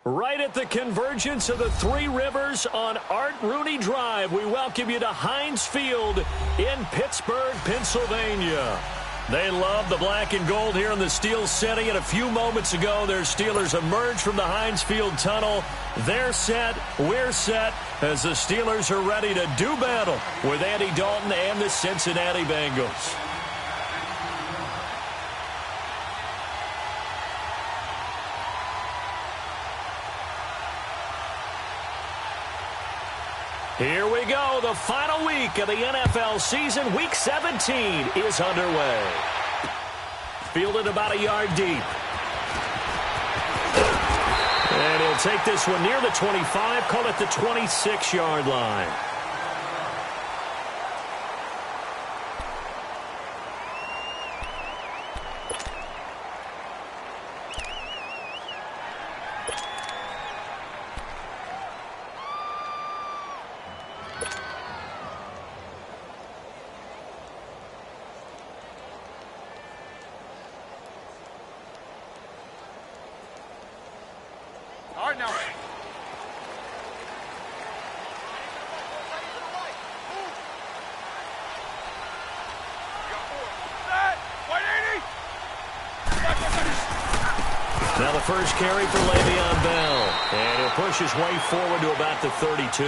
Right at the convergence of the Three Rivers on Art Rooney Drive, we welcome you to Heinz Field in Pittsburgh, Pennsylvania. They love the black and gold here in the Steel City, and a few moments ago, their Steelers emerged from the Heinz Field tunnel. They're set, we're set, as the Steelers are ready to do battle with Andy Dalton and the Cincinnati Bengals. Here we go. The final week of the NFL season. Week 17 is underway. Fielded about a yard deep. And he'll take this one near the 25. Call it the 26-yard line. Now the first carry for Le'Veon Bell. And he'll push his way forward to about the 32.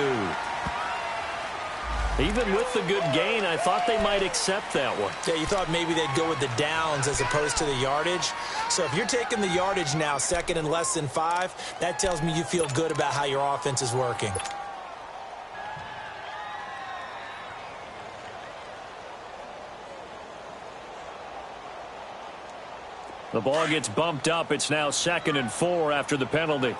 Even with the good gain, I thought they might accept that one. Yeah, you thought maybe they'd go with the downs as opposed to the yardage. So if you're taking the yardage now, second and less than 5, that tells me you feel good about how your offense is working. The ball gets bumped up. It's now 2nd and 4 after the penalty.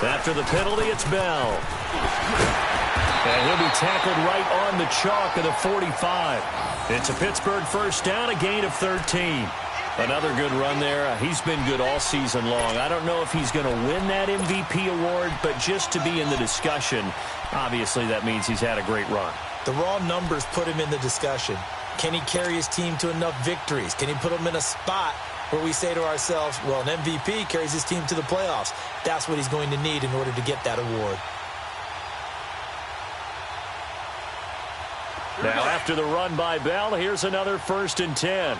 After the penalty, it's Bell. And he'll be tackled right on the chalk of the 45. It's a Pittsburgh first down, a gain of 13. Another good run there. He's been good all season long. I don't know if he's going to win that MVP award, but just to be in the discussion, obviously that means he's had a great run. The raw numbers put him in the discussion. Can he carry his team to enough victories? Can he put them in a spot where we say to ourselves, well, an MVP carries his team to the playoffs. That's what he's going to need in order to get that award. Now after the run by Bell, here's another 1st and 10.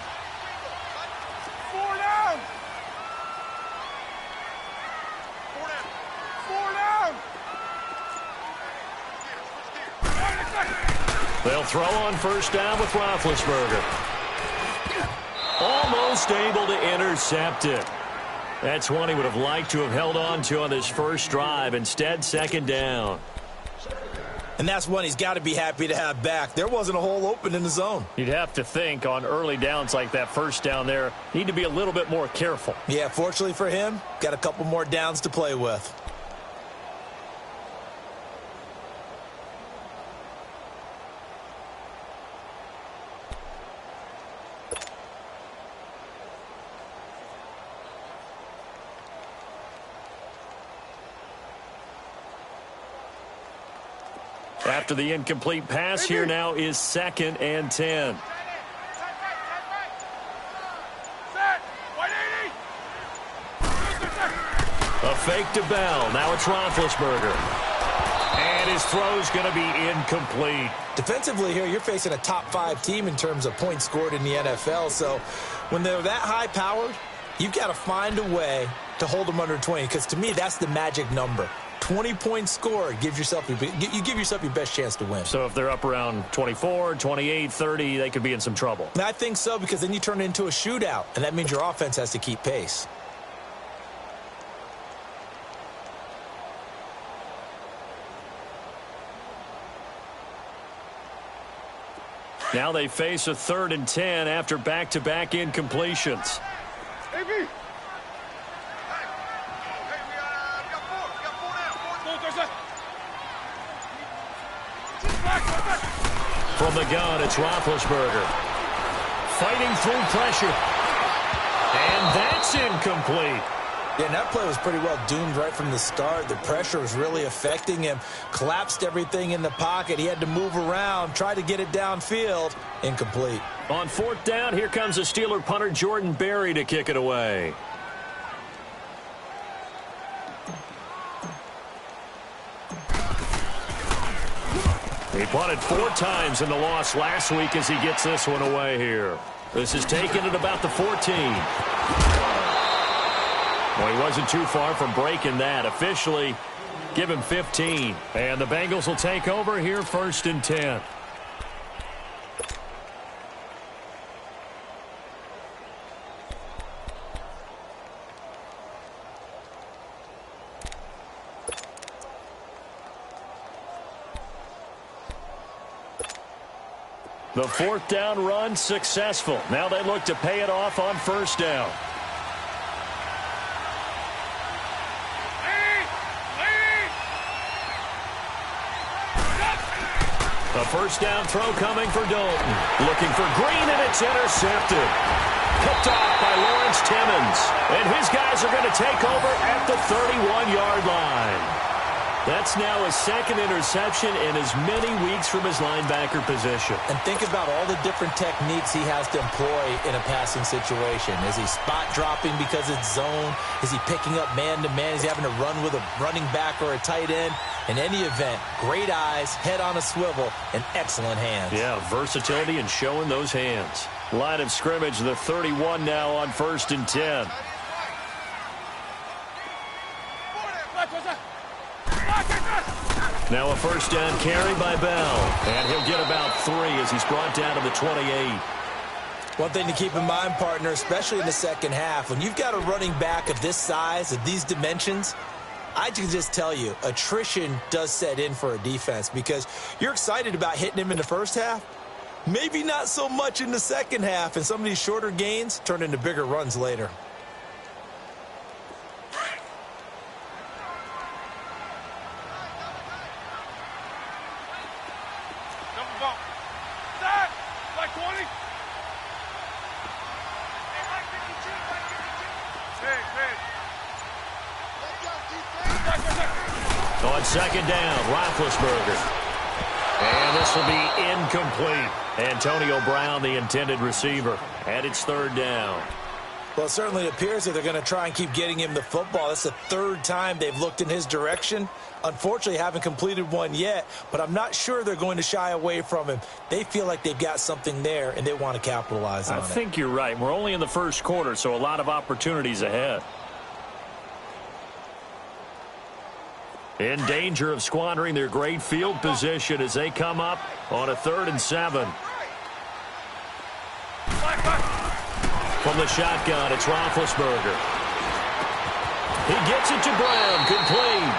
They'll throw on first down with Roethlisberger. Almost able to intercept it. That's one he would have liked to have held on to on his first drive. Instead, 2nd down. And that's one he's got to be happy to have back. There wasn't a hole open in the zone. You'd have to think on early downs like that first down there, need to be a little bit more careful. Yeah, fortunately for him, got a couple more downs to play with. After the incomplete pass, here now is 2nd and 10. A fake to Bell. Now it's Roethlisberger. And his throw's going to be incomplete. Defensively here, you're facing a top 5 team in terms of points scored in the NFL. So when they're that high-powered, you've got to find a way to hold them under 20. Because to me, that's the magic number. 20 points scored, you give yourself your best chance to win. So if they're up around 24, 28, 30, they could be in some trouble. I think so, because then you turn it into a shootout, and that means your offense has to keep pace. Now they face a 3rd and 10 after back-to-back incompletions. From the gun, it's Roethlisberger. Fighting through pressure. And that's incomplete. Yeah, and that play was pretty well doomed right from the start. The pressure was really affecting him. Collapsed everything in the pocket. He had to move around, try to get it downfield. Incomplete. On 4th down, here comes the Steeler punter Jordan Berry to kick it away. He punted 4 times in the loss last week as he gets this one away here. This is taken at about the 14. Well, he wasn't too far from breaking that. Officially, give him 15. And the Bengals will take over here 1st and 10. The 4th down run successful. Now they look to pay it off on 1st down. A 1st down throw coming for Dalton. Looking for Green, and it's intercepted. Picked off by Lawrence Timmons. And his guys are going to take over at the 31-yard line. That's now his 2nd interception in as many weeks from his linebacker position. And think about all the different techniques he has to employ in a passing situation. Is he spot dropping because it's zone? Is he picking up man-to-man? Is he having to run with a running back or a tight end? In any event, great eyes, head on a swivel, and excellent hands. Yeah, versatility and showing those hands. Line of scrimmage, the 31 now on 1st and 10. Now a 1st down carry by Bell. And he'll get about 3 as he's brought down to the 28. One thing to keep in mind, partner, especially in the second half, when you've got a running back of this size, of these dimensions, I can just tell you, attrition does set in for a defense because you're excited about hitting him in the first half. Maybe not so much in the second half, and some of these shorter gains turn into bigger runs later. On 2nd down, Roethlisberger. And this will be incomplete. Antonio Brown, the intended receiver. And it's 3rd down. Well, it certainly appears that they're going to try and keep getting him the football. That's the 3rd time they've looked in his direction. Unfortunately, haven't completed one yet, but I'm not sure they're going to shy away from him. They feel like they've got something there, and they want to capitalize on it. I think you're right. We're only in the 1st quarter, so a lot of opportunities ahead. In danger of squandering their great field position as they come up on a 3rd and 7. From the shotgun, it's Roethlisberger. He gets it to Brown, complete.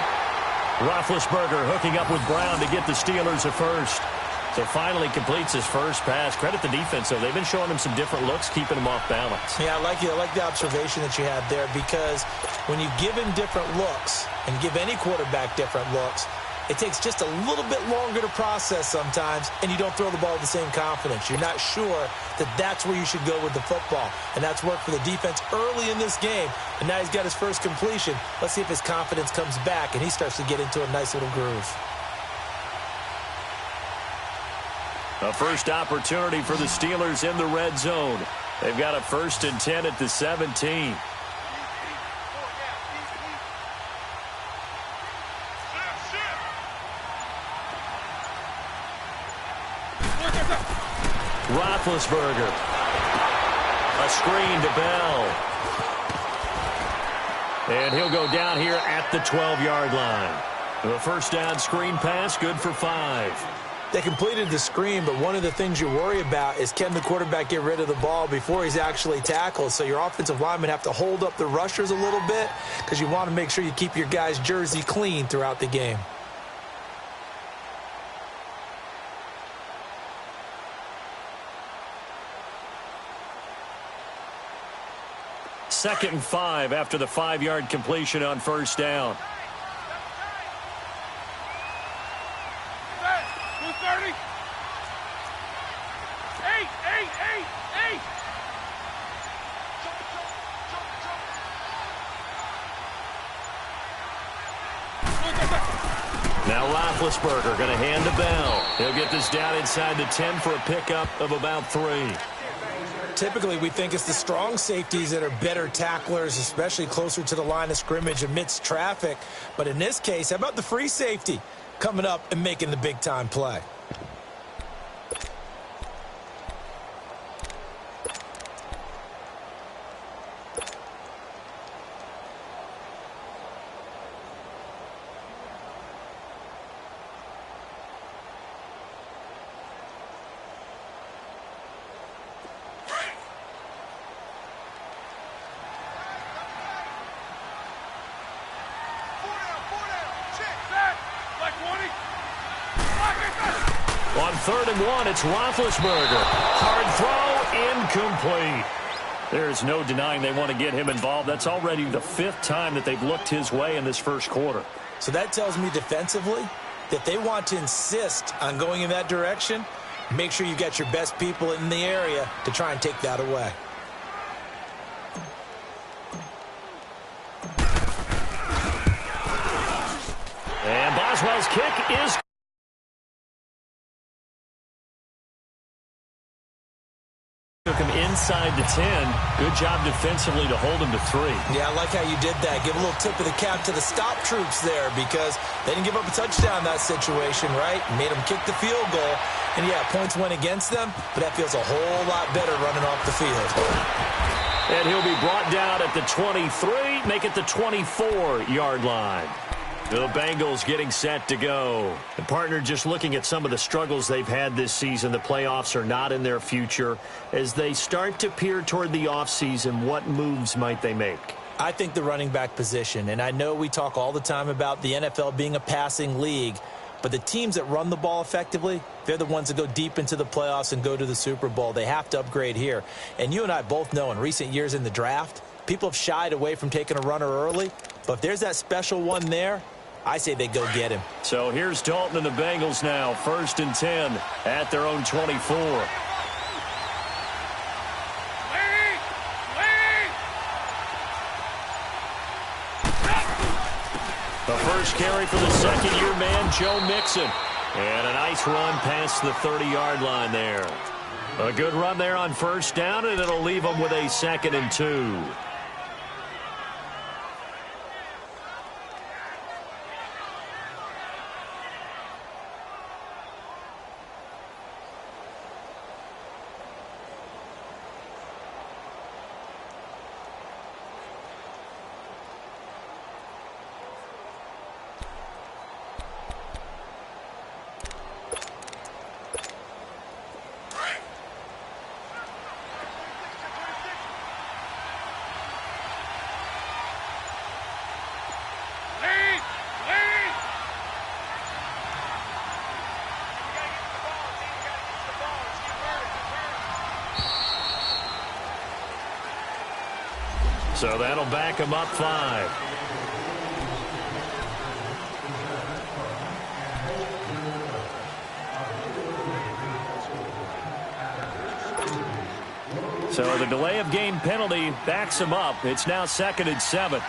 Roethlisberger hooking up with Brown to get the Steelers a 1st. So finally completes his first pass. Credit the defense, though. They've been showing him some different looks, keeping him off balance. Yeah, I like the observation that you had there, because when you give him different looks and give any quarterback different looks, it takes just a little bit longer to process sometimes, and you don't throw the ball with the same confidence. You're not sure that that's where you should go with the football, and that's worked for the defense early in this game, and now he's got his first completion. Let's see if his confidence comes back, and he starts to get into a nice little groove. A first opportunity for the Steelers in the red zone. They've got a 1st and 10 at the 17. Roethlisberger. A screen to Bell. And he'll go down here at the 12-yard line. The 1st down screen pass, good for 5. They completed the screen, but one of the things you worry about is, can the quarterback get rid of the ball before he's actually tackled? So your offensive linemen have to hold up the rushers a little bit, because you want to make sure you keep your guys' jersey clean throughout the game. Second and 5 after the 5-yard completion on 1st down. Now Roethlisberger going to hand to Bell. He'll get this down inside the 10 for a pickup of about 3. Typically, we think it's the strong safeties that are better tacklers, especially closer to the line of scrimmage amidst traffic. But in this case, how about the free safety coming up and making the big-time play? On 3rd and 1, it's Roethlisberger. Hard throw, incomplete. There's no denying they want to get him involved. That's already the 5th time that they've looked his way in this first quarter. So that tells me defensively that they want to insist on going in that direction. Make sure you got your best people in the area to try and take that away. And Boswell's kick is took him inside the 10. Good job defensively to hold him to 3. Yeah, I like how you did that. Give a little tip of the cap to the stop troops there because they didn't give up a touchdown in that situation, right? Made them kick the field goal. And, yeah, points went against them, but that feels a whole lot better running off the field. And he'll be brought down at the 23, make it the 24-yard line. The Bengals getting set to go. The partner, just looking at some of the struggles they've had this season, the playoffs are not in their future. As they start to peer toward the offseason, what moves might they make? I think the running back position, and I know we talk all the time about the NFL being a passing league, but the teams that run the ball effectively, they're the ones that go deep into the playoffs and go to the Super Bowl. They have to upgrade here. And you and I both know in recent years in the draft, people have shied away from taking a runner early, but if there's that special one there, I say they go get him. So here's Dalton and the Bengals now, 1st and 10 at their own 24. The first carry for the second-year man, Joe Mixon. And a nice run past the 30-yard line there. A good run there on 1st down, and it'll leave them with a 2nd and 2. So that'll back him up 5. So the delay of game penalty backs him up. It's now 2nd and 7. There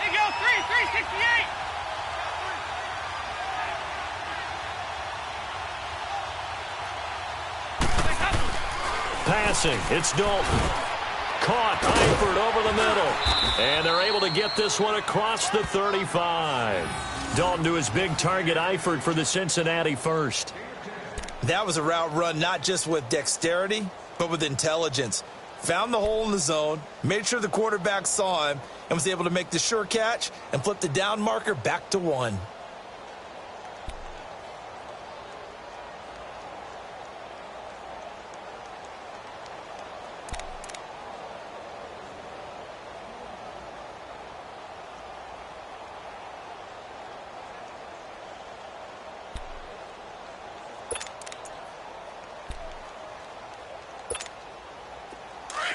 you go, 368. Passing, it's Dalton. Caught, Eifert over the middle. And they're able to get this one across the 35. Dalton to his big target, Eifert, for the Cincinnati first. That was a route run not just with dexterity, but with intelligence. Found the hole in the zone, made sure the quarterback saw him, and was able to make the sure catch and flip the down marker back to 1.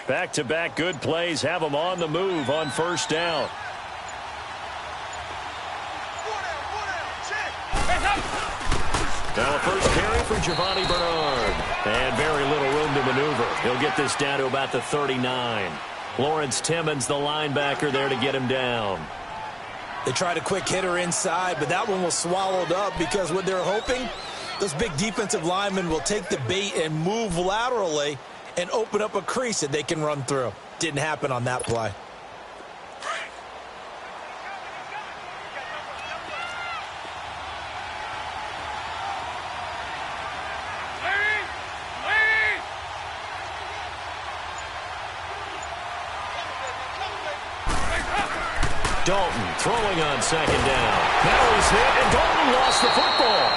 Back-to-back good plays have them on the move on 1st down. Now the first carry for Giovanni Bernard. And very little room to maneuver. He'll get this down to about the 39. Lawrence Timmons, the linebacker, there to get him down. They tried a quick hitter inside, but that one was swallowed up because what they're hoping, those big defensive linemen will take the bait and move laterally and open up a crease that they can run through. Didn't happen on that play. Dalton throwing on second down. Now he's hit, and Dalton lost the football.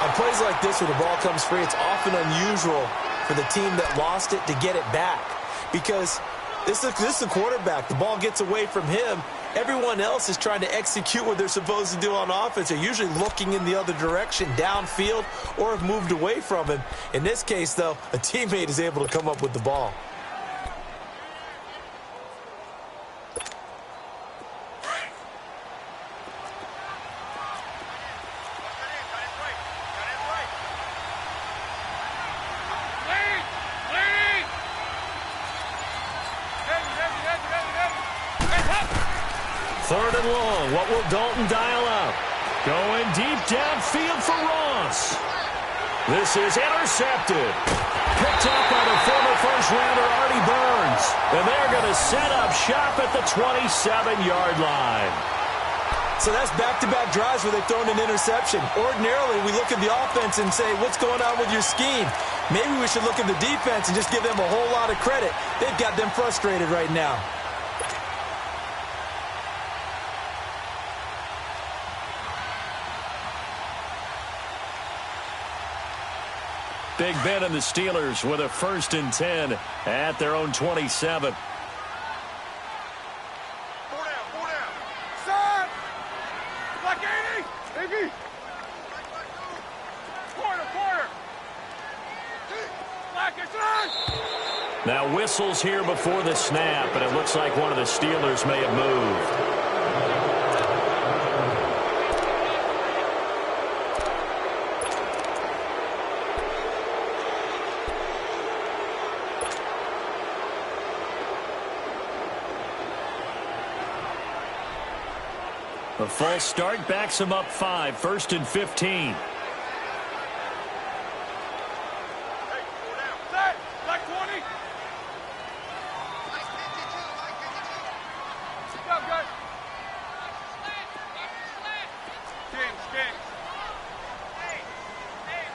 On plays like this where the ball comes free, it's often unusual for the team that lost it to get it back. Because this is the quarterback. The ball gets away from him. Everyone else is trying to execute what they're supposed to do on offense. They're usually looking in the other direction, downfield, or have moved away from him. In this case, though, a teammate is able to come up with the ball. Third and long. What will Dalton dial up? Going deep downfield for Ross. This is intercepted. Picked up by the former first-rounder Artie Burns. And they're going to set up shop at the 27-yard line. So that's back-to-back drives where they've thrown an interception. Ordinarily, we look at the offense and say, what's going on with your scheme? Maybe we should look at the defense and just give them a whole lot of credit. They've got them frustrated right now. Big Ben and the Steelers with a 1st and 10 at their own 27. 4 down. Side. Black 80. Iggy. Quarter. Black inside. Now whistles here before the snap, and it looks like one of the Steelers may have moved. A false start backs him up 5, 1st and 15. Hey, 4 down. Set. Black 20. Go, guys. Kings. Hey,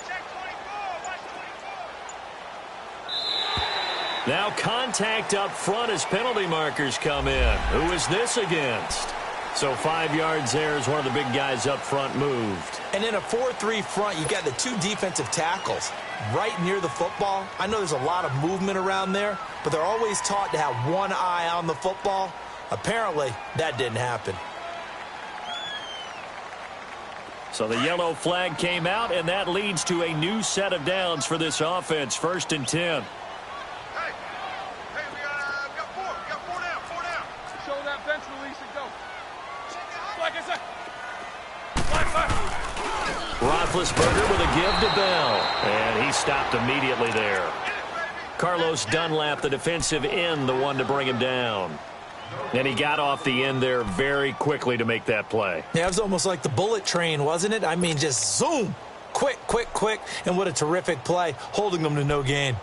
check 24. Watch 24. Now contact up front as penalty markers come in. Who is this against? So 5 yards there as one of the big guys up front moved. And in a 4-3 front, you got the 2 defensive tackles right near the football. I know there's a lot of movement around there, but they're always taught to have one eye on the football. Apparently, that didn't happen. So the yellow flag came out, and that leads to a new set of downs for this offense, 1st and 10. Hey, we got 4. We got 4 down. 4 down. Show that bench release and go. Black inside. Black. Roethlisberger with a give to Bell, and he stopped immediately there. Carlos Dunlap, the defensive end, the one to bring him down. And he got off the end there very quickly to make that play. Yeah, it was almost like the bullet train, wasn't it? I mean, just zoom. Quick. And what a terrific play, holding them to no gain.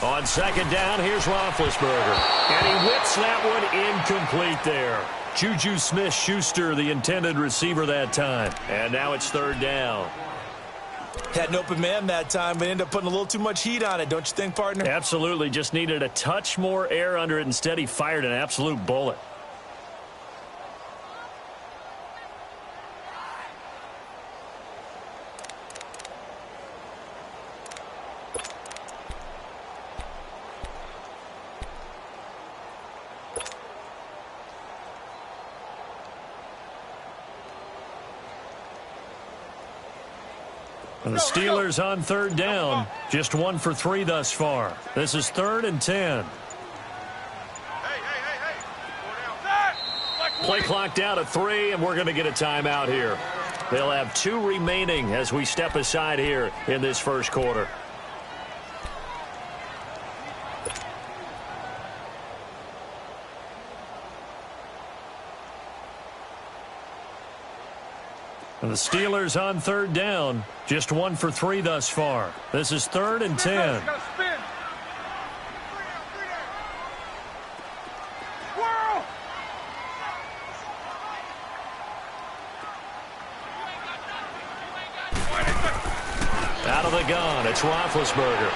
On second down, here's Roethlisberger. And he whips that one incomplete there. Juju Smith-Schuster, the intended receiver that time. And now it's 3rd down. Had an open man that time, but ended up putting a little too much heat on it, don't you think, partner? Absolutely. Just needed a touch more air under it. Instead, he fired an absolute bullet. And the Steelers on third down, just 1 for 3 thus far. This is 3rd and 10. Play clock down at 3, and we're going to get a timeout here. They'll have 2 remaining as we step aside here in this first quarter. And the Steelers on third down, just 1 for 3 thus far. This is 3rd and 10. Out of the gun, it's Roethlisberger.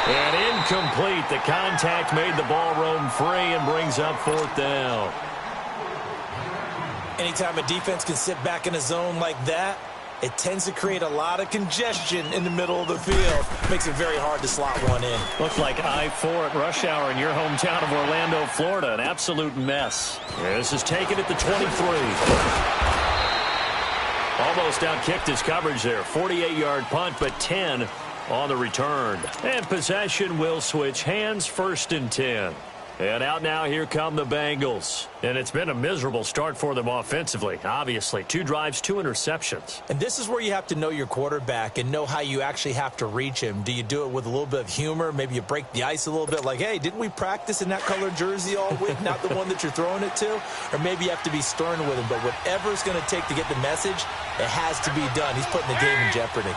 And incomplete. The contact made the ball roam free and brings up 4th down. Anytime a defense can sit back in a zone like that, it tends to create a lot of congestion in the middle of the field. Makes it very hard to slot one in. Looks like I-4 at rush hour in your hometown of Orlando, Florida. An absolute mess. This is taken at the 23. Almost outkicked his coverage there. 48-yard punt, but 10 on the return. And possession will switch hands, 1st and 10. And out now, here come the Bengals. And it's been a miserable start for them offensively, obviously. 2 drives, 2 interceptions. And this is where you have to know your quarterback and know how you actually have to reach him. Do you do it with a little bit of humor? Maybe you break the ice a little bit like, hey, didn't we practice in that colored jersey all week? Not the one that you're throwing it to? Or maybe you have to be stern with him. But whatever it's going to take to get the message, it has to be done. He's putting the game in jeopardy.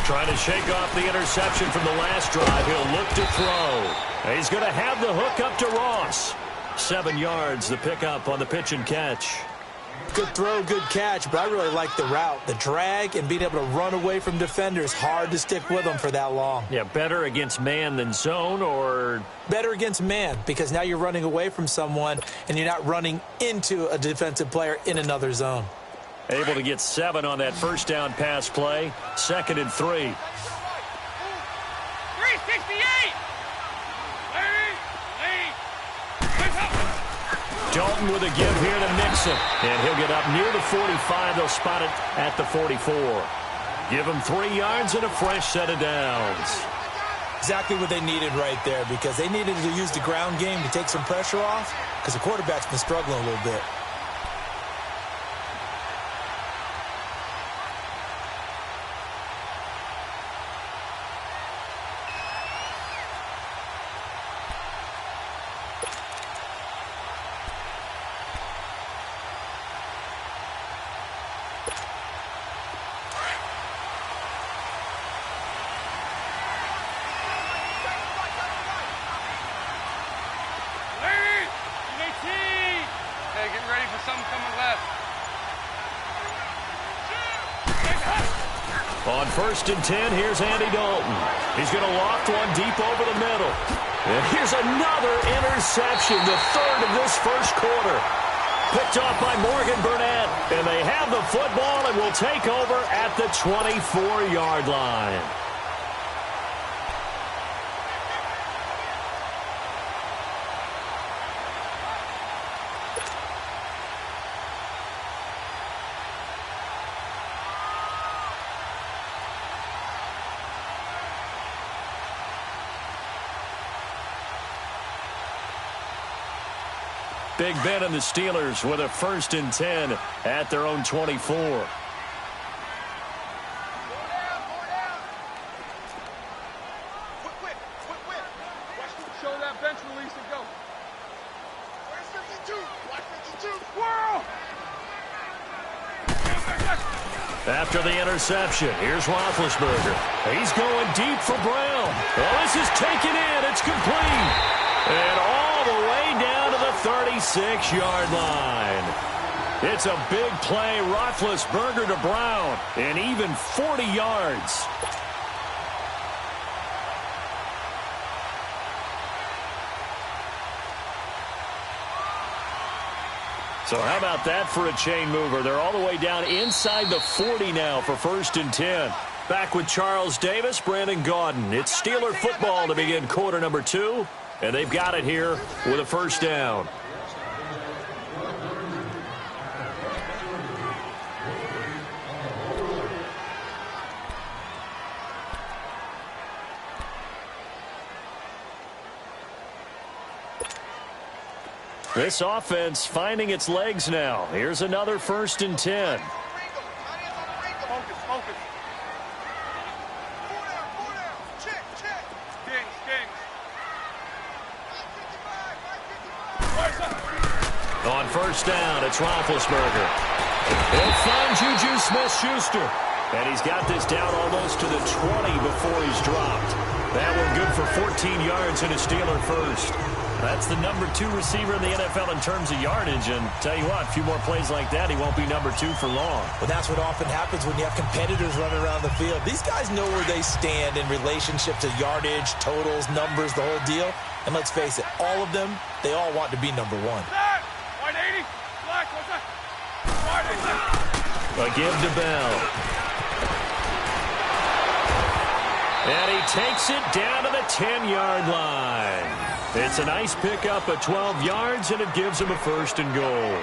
Trying to shake off the interception from the last drive. He'll look to throw. He's going to have the hook up to Ross. 7 yards, the pickup on the pitch and catch. Good throw, good catch, but I really like the route. The drag and being able to run away from defenders. Hard to stick with them for that long. Yeah, better against man than zone, or? Better against man, because now you're running away from someone and you're not running into a defensive player in another zone. Able to get 7 on that first down pass play. 2nd and 3. 368! Dalton with a give here to Mixon. And he'll get up near the 45. They'll spot it at the 44. Give him 3 yards and a fresh set of downs. Exactly what they needed right there, because they needed to use the ground game to take some pressure off, because the quarterback's been struggling a little bit. On 1st and 10, here's Andy Dalton. He's going to loft one deep over the middle. And here's another interception, the 3rd of this first quarter. Picked off by Morgan Burnett. And they have the football and will take over at the 24-yard line. Big Ben and the Steelers with a 1st and 10 at their own 24. Quick. Show that bench release and go. Where's 52? Watch 52. Whirl! After the interception, here's Roethlisberger. He's going deep for Brown. Well, this is taken in. It's complete. And all the way down to the 36-yard line. It's a big play. Roethlisberger to Brown. And even 40 yards. So how about that for a chain mover? They're all the way down inside the 40 now for 1st and 10. Back with Charles Davis, Brandon Gaudin. It's Steeler football to begin quarter number 2. And they've got it here with a 1st down. This offense finding its legs now. Here's another 1st and 10. Focus, focus. 4 down. Check. Dings. On 1st down, it's Roethlisberger. He'll find Juju Smith-Schuster. And he's got this down almost to the 20 before he's dropped. That one good for 14 yards and a Steeler first. That's the number 2 receiver in the NFL in terms of yardage. And tell you what, a few more plays like that, he won't be number 2 for long. Well, that's what often happens when you have competitors running around the field. These guys know where they stand in relationship to yardage, totals, numbers, the whole deal. And let's face it, all of them, they all want to be number 1. Wide 80. Black, what's that? Wide 80. A give to Bell. And he takes it down to the 10-yard line. It's a nice pickup of 12 yards, and it gives him a 1st and goal.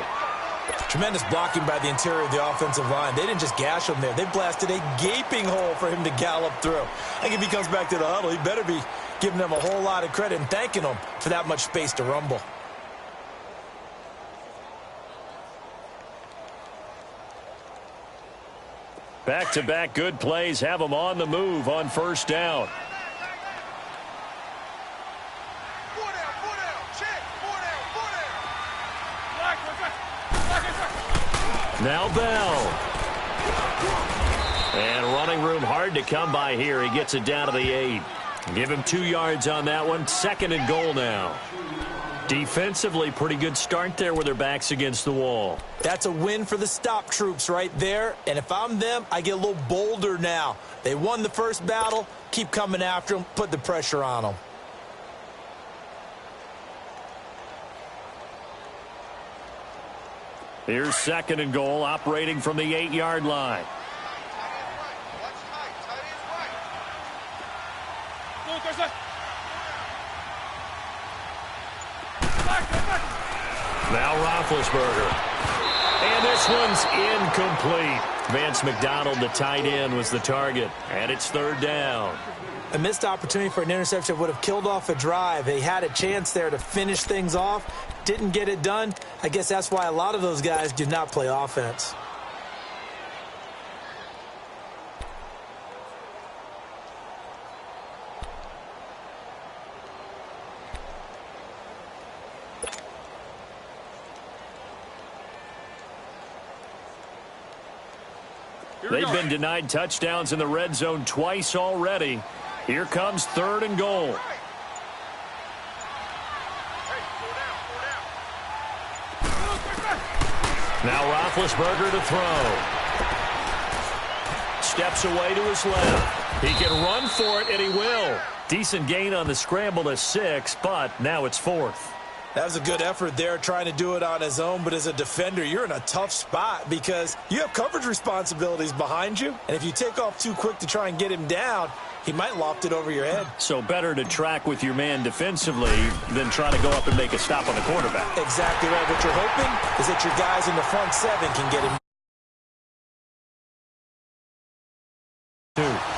Tremendous blocking by the interior of the offensive line. They didn't just gash him there. They blasted a gaping hole for him to gallop through. I think if he comes back to the huddle, he better be giving them a whole lot of credit and thanking them for that much space to rumble. Back-to-back good plays have them on the move on 1st down. 4 down. Check. 4 down. Black, what's that? Now Bell. And running room hard to come by here. He gets it down to the 8. Give him 2 yards on that one. 2nd and goal now. Defensively, pretty good start there with their backs against the wall. That's a win for the stop troops right there. And if I'm them, I get a little bolder now. They won the first battle. Keep coming after them. Put the pressure on them. Here's 2nd and goal, operating from the 8-yard line. Now Roethlisberger. And this one's incomplete. Vance McDonald, the tight end, was the target. And it's 3rd down. A missed opportunity for an interception would have killed off a drive. They had a chance there to finish things off. Didn't get it done. I guess that's why a lot of those guys do not play offense. They've been denied touchdowns in the red zone twice already. Here comes 3rd and goal. Now Roethlisberger to throw. Steps away to his left. He can run for it, and he will. Decent gain on the scramble to 6, but now it's 4th. That was a good effort there, trying to do it on his own. But as a defender, you're in a tough spot because you have coverage responsibilities behind you. And if you take off too quick to try and get him down, he might loft it over your head. So better to track with your man defensively than try to go up and make a stop on the quarterback. Exactly right. What you're hoping is that your guys in the front 7 can get him.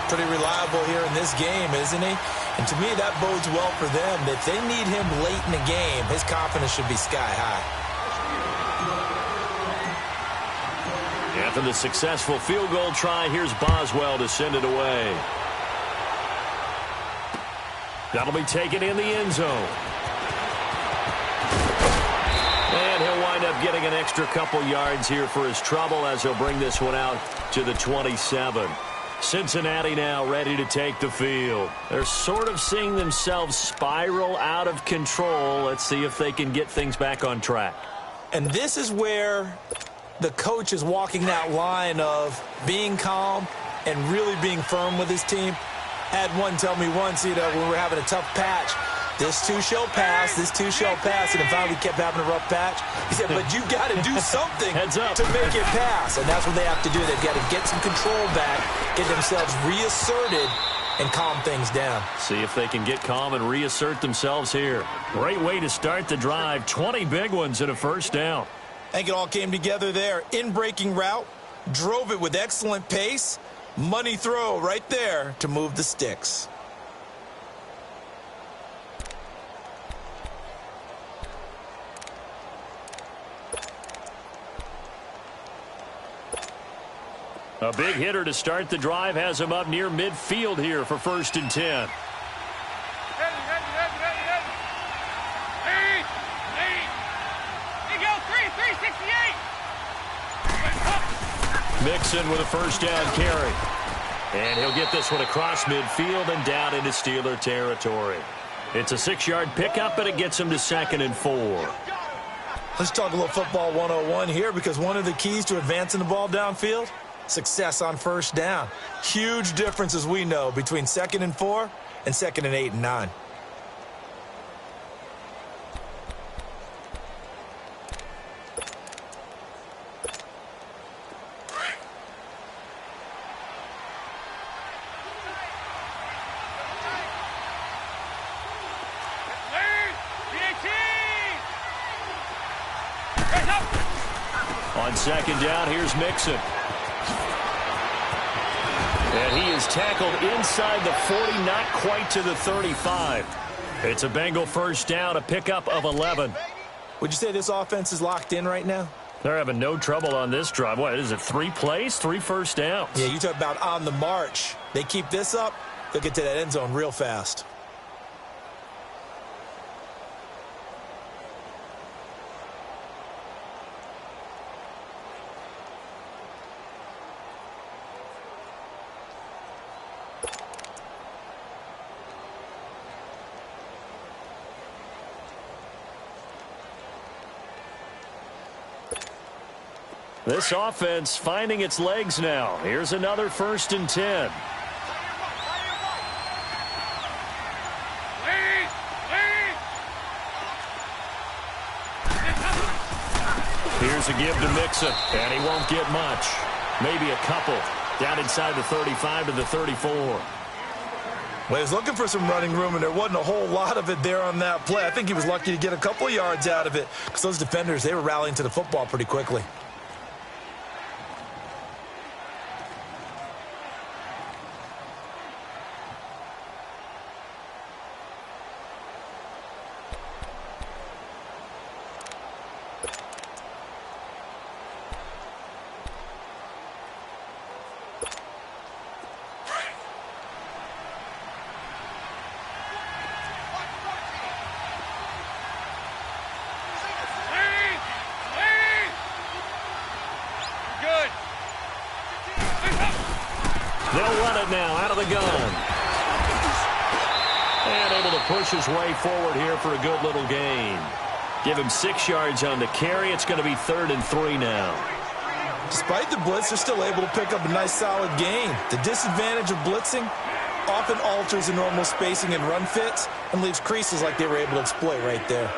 Pretty reliable here in this game, isn't he? And to me, that bodes well for them. If they need him late in the game, his confidence should be sky high. After the successful field goal try, here's Boswell to send it away. That'll be taken in the end zone. And he'll wind up getting an extra couple yards here for his trouble as he'll bring this one out to the 27. Cincinnati now ready to take the field. They're sort of seeing themselves spiral out of control. Let's see if they can get things back on track. And this is where the coach is walking that line of being calm and really being firm with his team. Had one tell me once, when we were having a tough patch, this too shall pass, this too shall pass, and then finally kept having a rough patch. He said, but you got to do something Heads up. to make it pass, and that's what they have to do. They've got to get some control back, get themselves reasserted, and calm things down. See if they can get calm and reassert themselves here. Great way to start the drive. 20 big ones and a 1st down. I think it all came together there. In-breaking route, drove it with excellent pace. Money throw right there to move the sticks. A big hitter to start the drive has him up near midfield here for 1st and 10. Mixon with a first down carry. And he'll get this one across midfield and down into Steeler territory. It's a 6-yard pickup, but it gets him to 2nd and 4. Let's talk a little football 101 here, because one of the keys to advancing the ball downfield, success on 1st down. Huge difference, as we know, between 2nd and 4 and 2nd and 8 and 9. On 2nd down, here's Mixon. And he is tackled inside the 40, not quite to the 35. It's a Bengal 1st down, a pickup of 11. Would you say this offense is locked in right now? They're having no trouble on this drive. What is it, 3 plays, 3 first downs? Yeah, you talk about on the march. They keep this up, they'll get to that end zone real fast. This offense finding its legs now. Here's another 1st and 10. Here's a give to Mixon, and he won't get much. Maybe a couple. Down inside the 35 to the 34. Well, he was looking for some running room, and there wasn't a whole lot of it there on that play. I think he was lucky to get a couple of yards out of it, because those defenders, they were rallying to the football pretty quickly. They'll run it now out of the gun. And able to push his way forward here for a good little gain. Give him 6 yards on the carry. It's going to be 3rd and 3 now. Despite the blitz, they're still able to pick up a nice solid gain. The disadvantage of blitzing often alters the normal spacing and run fits and leaves creases like they were able to exploit right there.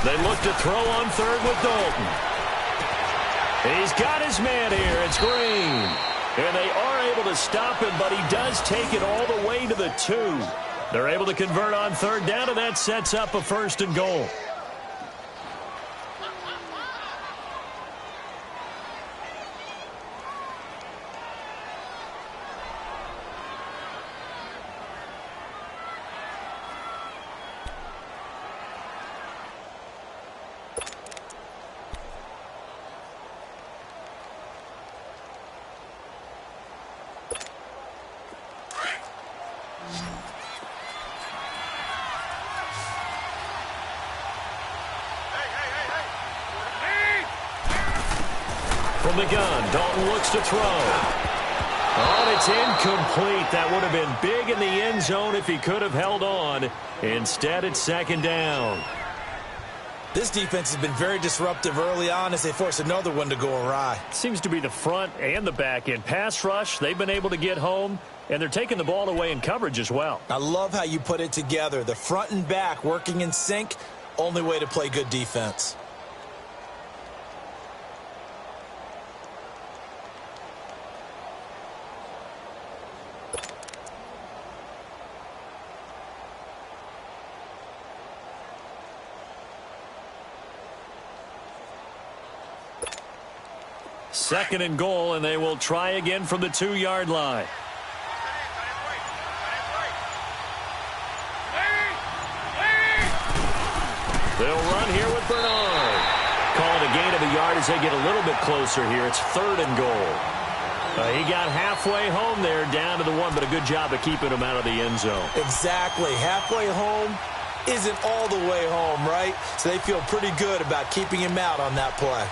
They look to throw on 3rd with Dalton. He's got his man here. It's Green. And they are able to stop him, but he does take it all the way to the 2. They're able to convert on 3rd down, and that sets up a 1st and goal. From the gun, Dalton looks to throw. Oh, and it's incomplete. That would have been big in the end zone if he could have held on. Instead, it's 2nd down. This defense has been very disruptive early on as they force another one to go awry. Seems to be the front and the back end. Pass rush, they've been able to get home, and they're taking the ball away in coverage as well. I love how you put it together. The front and back working in sync, only way to play good defense. 2nd and goal, and they will try again from the 2-yard line. They'll run here with Bernard. Call it a gain of a yard as they get a little bit closer here. It's 3rd and goal. He got halfway home there, down to the 1, but a good job of keeping him out of the end zone. Exactly. Halfway home isn't all the way home, right? So they feel pretty good about keeping him out on that play.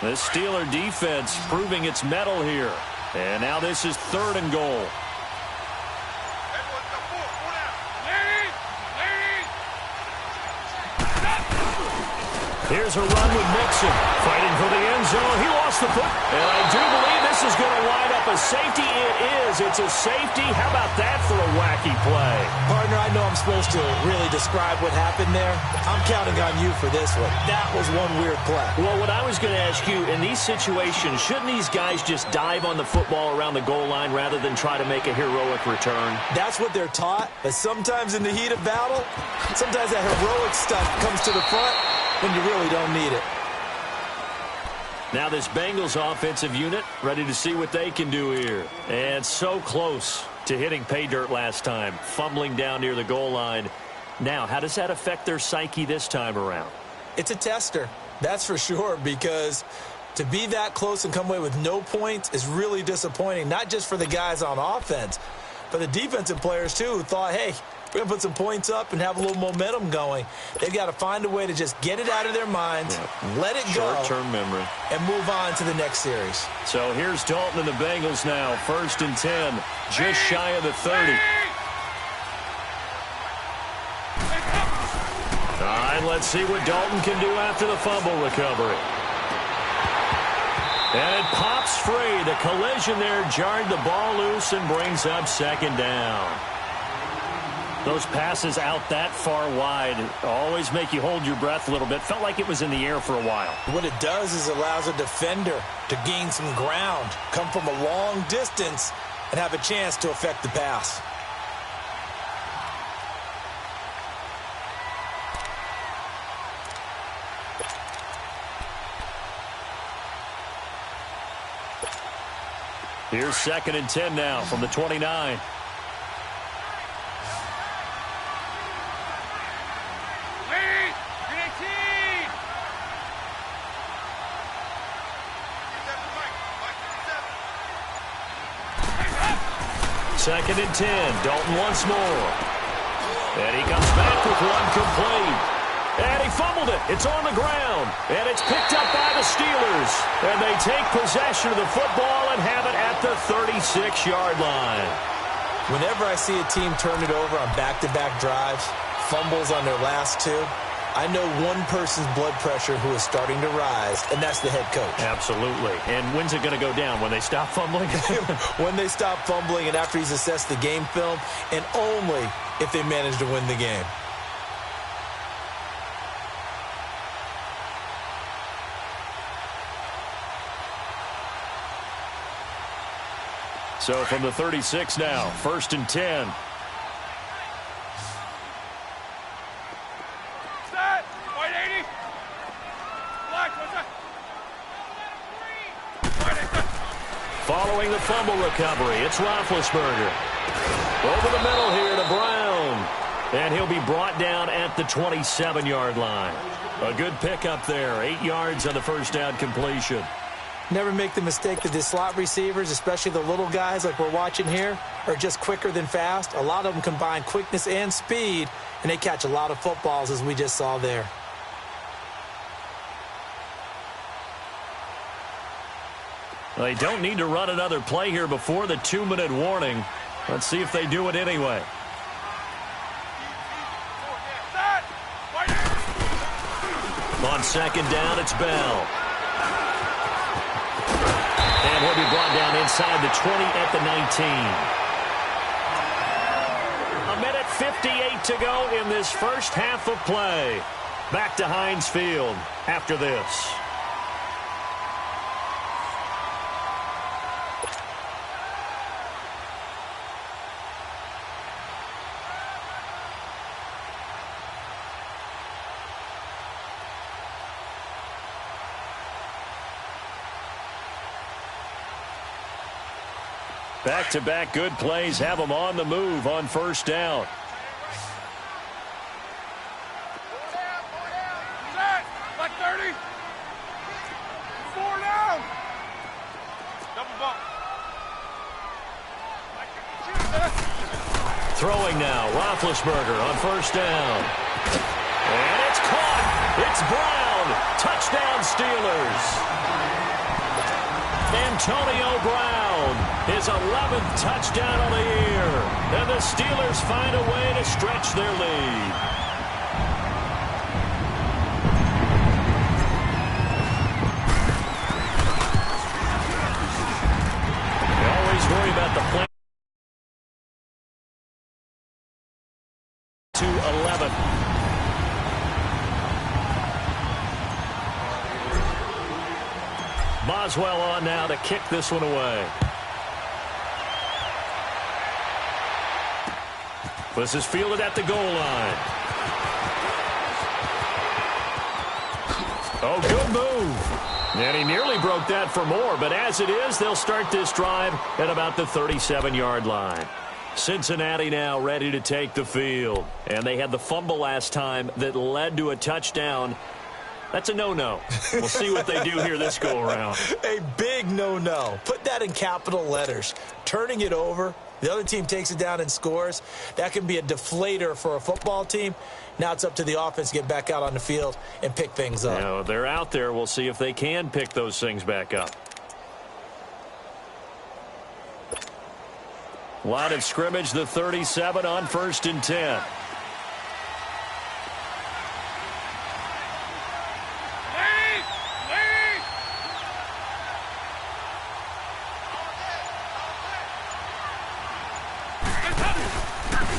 The Steeler defense proving its mettle here. And now this is 3rd and goal. Here's a run with Mixon. Fighting for the end zone. He lost the foot. And I do believe this is going to wind up a safety. It is. It's a safety. How about that for a wacky play? Partner, I know I'm supposed to really describe what happened there. I'm counting on you for this one. That was one weird play. Well, what I was going to ask you, in these situations, shouldn't these guys just dive on the football around the goal line rather than try to make a heroic return? That's what they're taught. But sometimes in the heat of battle, sometimes that heroic stuff comes to the front when you really don't need it. Now this Bengals offensive unit ready to see what they can do here. And so close to hitting pay dirt last time, fumbling down near the goal line. Now, how does that affect their psyche this time around? It's a tester, that's for sure, because to be that close and come away with no points is really disappointing, not just for the guys on offense, but the defensive players, too, who thought, hey, we're going to put some points up and have a little momentum going. They've got to find a way to just get it out of their minds, let it go, short-term memory, and move on to the next series. So here's Dalton and the Bengals now, 1st and 10, just shy of the 30. All right, let's see what Dalton can do after the fumble recovery. And it pops free. The collision there jarred the ball loose and brings up 2nd down. Those passes out that far wide always make you hold your breath a little bit. Felt like it was in the air for a while. What it does is allows a defender to gain some ground, come from a long distance, and have a chance to affect the pass. Here's 2nd and 10 now from the 29. Second and 10. Dalton once more. And he comes back with one complete. And he fumbled it. It's on the ground. And it's picked up by the Steelers. And they take possession of the football and have it at the 36-yard line. Whenever I see a team turn it over on back-to-back drives, fumbles on their last two, I know one person's blood pressure who is starting to rise, and that's the head coach. Absolutely. And when's it going to go down? When they stop fumbling? When they stop fumbling and after he's assessed the game film, and only if they manage to win the game. So from the 36 now, 1st and 10. Following the fumble recovery, it's Roethlisberger. Over the middle here to Brown. And he'll be brought down at the 27-yard line. A good pickup there, 8 yards on the first down completion. Never make the mistake that the slot receivers, especially the little guys like we're watching here, are just quicker than fast. A lot of them combine quickness and speed, and they catch a lot of footballs, as we just saw there. They don't need to run another play here before the 2-minute warning. Let's see if they do it anyway. On 2nd down, it's Bell. And he'll be brought down inside the 20 at the 19. A minute 58 to go in this first half of play. Back to Heinz Field after this. Back-to-back good plays have them on the move on first down. Set. Like 30. 4 down. Double bump. Throwing now, Roethlisberger on first down. And it's caught. It's Brown. Touchdown Steelers. Antonio Brown, his 11th touchdown of the year. And the Steelers find a way to stretch their lead. You always worry about the play. To 11. Boswell on now to kick this one away. This is fielded at the goal line. Oh, good move. And he nearly broke that for more, but as it is, they'll start this drive at about the 37-yard line. Cincinnati now ready to take the field. And they had the fumble last time that led to a touchdown. That's a no-no. We'll see what they do here this go-around. A big no-no. Put that in capital letters. Turning it over, the other team takes it down and scores. That can be a deflator for a football team. Now it's up to the offense to get back out on the field and pick things up. Now, they're out there. We'll see if they can pick those things back up. Line of scrimmage, the 37 on 1st and 10.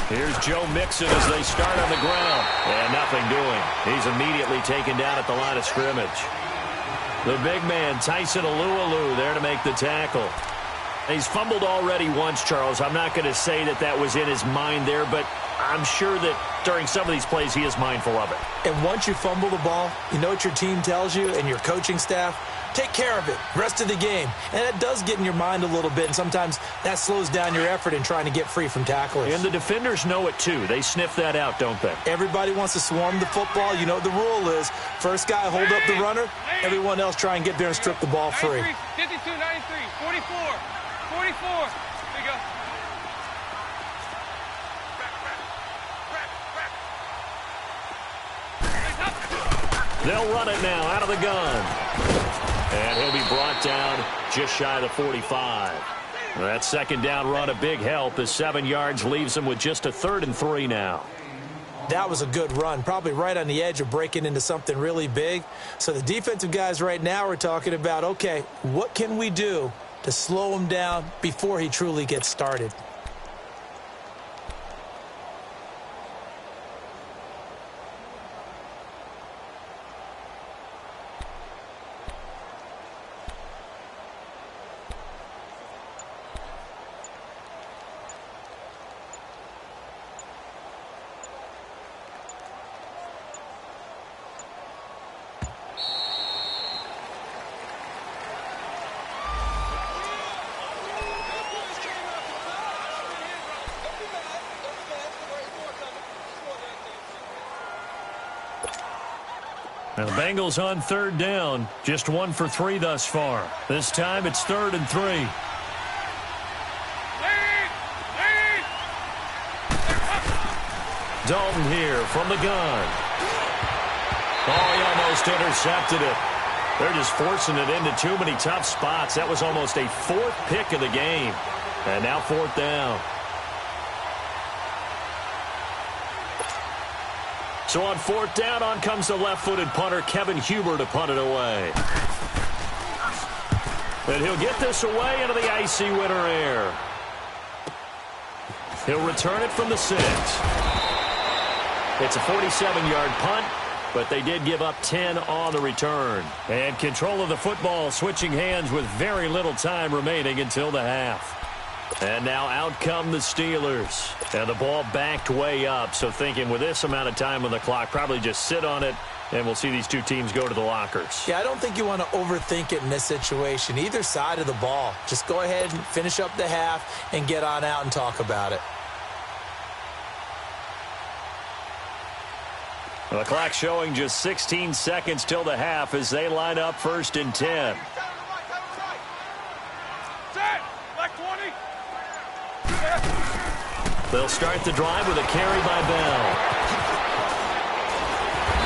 Here's Joe Mixon as they start on the ground. And nothing doing. He's immediately taken down at the line of scrimmage. The big man, Tyson Alualu, there to make the tackle. He's fumbled already once, Charles. I'm not going to say that that was in his mind there, but I'm sure that during some of these plays he is mindful of it. And once you fumble the ball, you know what your team tells you and your coaching staff? Take care of it. Rest of the game. And it does get in your mind a little bit, and sometimes that slows down your effort in trying to get free from tacklers. And the defenders know it, too. They sniff that out, don't they? Everybody wants to swarm the football. You know what the rule is. First guy, hold up the runner. Everyone else try and get there and strip the ball free. 52, 93, 44, 44. There you go. They'll run it now out of the gun. And he'll be brought down just shy of the 45. That second down run a big help as 7 yards leaves him with just a 3rd and 3 now. That was a good run, probably right on the edge of breaking into something really big. So the defensive guys right now are talking about, okay, what can we do to slow him down before he truly gets started? Now the Bengals on 3rd down. Just 1 for 3 thus far. This time it's 3rd and 3. Dalton here from the gun. Oh, he almost intercepted it. They're just forcing it into too many tough spots. That was almost a 4th pick of the game. And now 4th down. So on 4th down, on comes the left-footed punter, Kevin Huber, to punt it away. And he'll get this away into the icy winter air. He'll return it from the 6. It's a 47-yard punt, but they did give up 10 on the return. And control of the football switching hands with very little time remaining until the half. And now out come the Steelers. And the ball backed way up, so thinking with this amount of time on the clock, probably just sit on it, and we'll see these two teams go to the lockers. Yeah, I don't think you want to overthink it in this situation. Either side of the ball. Just go ahead and finish up the half and get on out and talk about it. The clock showing just 16 seconds till the half as they line up 1st and 10. They'll start the drive with a carry by Bell.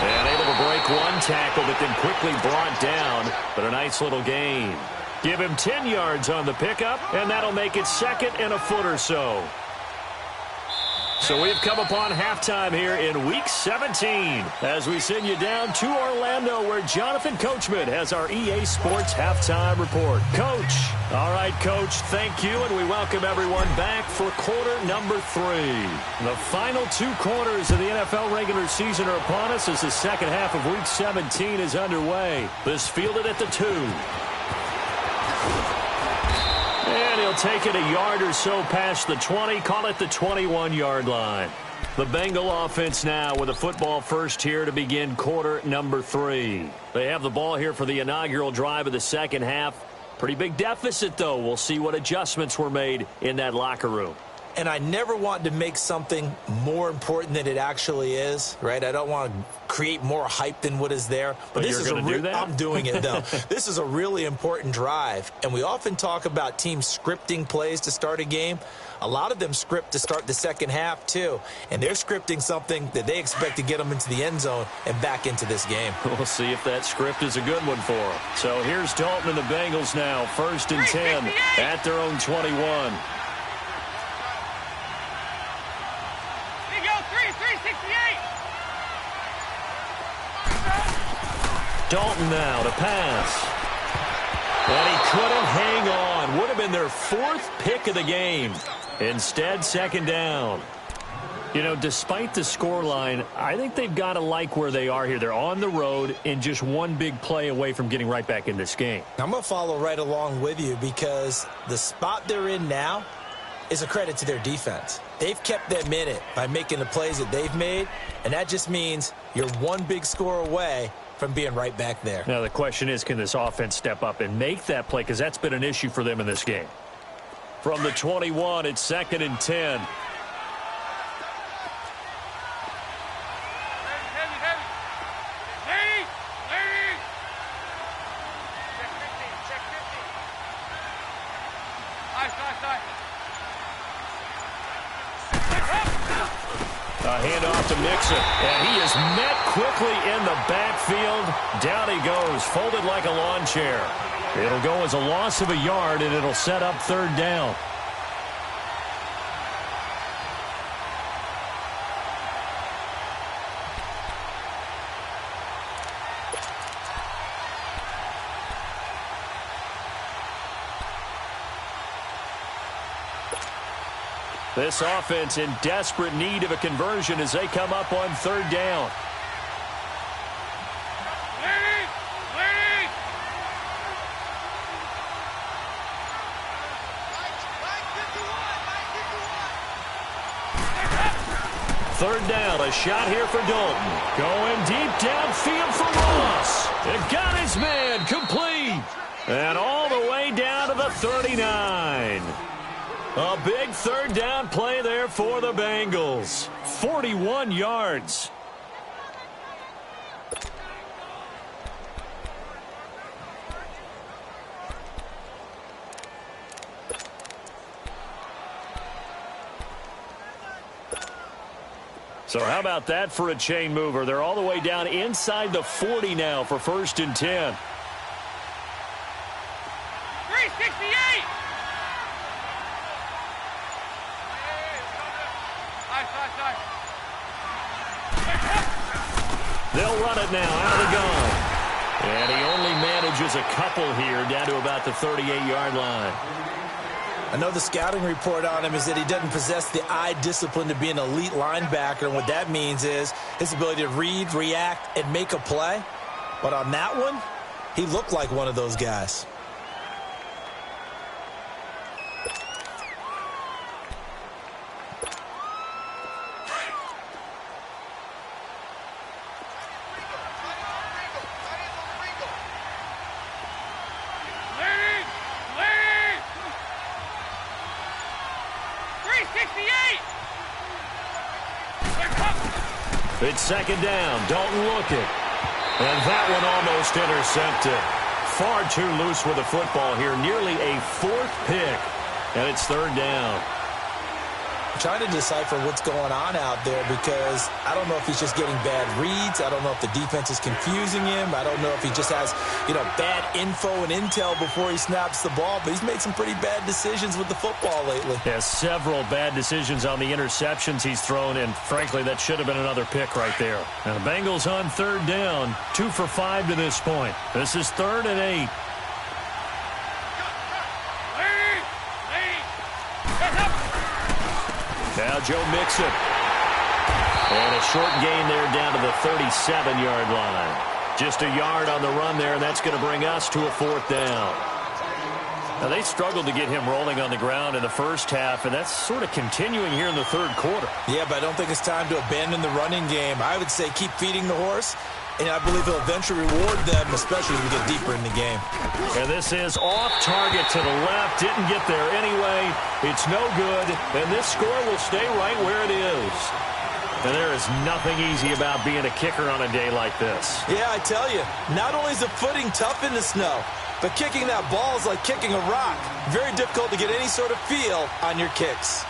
And able to break one tackle, but then quickly brought down. But a nice little gain. Give him 10 yards on the pickup, and that'll make it 2nd and a foot or so. So we've come upon halftime here in Week 17 as we send you down to Orlando where Jonathan Coachman has our EA Sports Halftime Report. Coach. All right, Coach, thank you, and we welcome everyone back for quarter number 3. The final 2 quarters of the NFL regular season are upon us as the second half of Week 17 is underway. This fielded at the 2. And he'll take it a yard or so past the 20, call it the 21-yard line. The Bengal offense now with a football first here to begin quarter number 3. They have the ball here for the inaugural drive of the second half. Pretty big deficit, though. We'll see what adjustments were made in that locker room. And I never want to make something more important than it actually is, right? I don't want to create more hype than what is there. But this is I'm doing it, though. This is a really important drive. And we often talk about teams scripting plays to start a game. A lot of them script to start the second half, too. And they're scripting something that they expect to get them into the end zone and back into this game. We'll see if that script is a good one for them. So here's Dalton and the Bengals now, 1st and 10 at their own 21. Dalton now to pass. And he couldn't hang on. Would have been their 4th pick of the game. Instead, 2nd down. You know, despite the scoreline, I think they've got to like where they are here. They're on the road and just one big play away from getting right back in this game. I'm going to follow right along with you because the spot they're in now is a credit to their defense. They've kept them in it by making the plays that they've made, and that just means you're one big score away from being right back there. Now, the question is, can this offense step up and make that play? Because that's been an issue for them in this game. From the 21, it's 2nd and 10. A handoff to Mixon, and he is met quickly in the backfield. Down he goes, folded like a lawn chair. It'll go as a loss of a yard, and it'll set up 3rd down. This offense in desperate need of a conversion as they come up on 3rd down. Third down, a shot here for Dalton. Going deep downfield for Ross. It got his man complete. And all the way down to the 39. A big 3rd down play there for the Bengals. 41 yards. So how about that for a chain mover? They're all the way down inside the 40 now for 1st and 10. 368! They'll run it now out of the gun. And he only manages a couple here down to about the 38-yard line. I know the scouting report on him is that he doesn't possess the eye discipline to be an elite linebacker, and what that means is his ability to read, react, and make a play. But on that one, he looked like one of those guys. It's second down. Don't look it. And that one almost intercepted. Far too loose with the football here. Nearly a fourth pick. And it's third down. I'm trying to decipher what's going on out there because I don't know if he's just getting bad reads. I don't know if the defense is confusing him. I don't know if he just has, bad info and intel before he snaps the ball. But he's made some pretty bad decisions with the football lately. Yeah, several bad decisions on the interceptions he's thrown, and frankly, that should have been another pick right there. Now, the Bengals on third down, 2 for 5 to this point. This is 3rd and 8. Now Joe Mixon. And a short gain there down to the 37-yard line. Just a yard on the run there, and that's going to bring us to a 4th down. Now, they struggled to get him rolling on the ground in the first half, and that's sort of continuing here in the third quarter. Yeah, but I don't think it's time to abandon the running game. I would say keep feeding the horse, and I believe he'll eventually reward them, especially as we get deeper in the game. And this is off target to the left. Didn't get there anyway. It's no good, and this score will stay right where it is. And there is nothing easy about being a kicker on a day like this. Yeah, I tell you, not only is the footing tough in the snow, but kicking that ball is like kicking a rock. Very difficult to get any sort of feel on your kicks.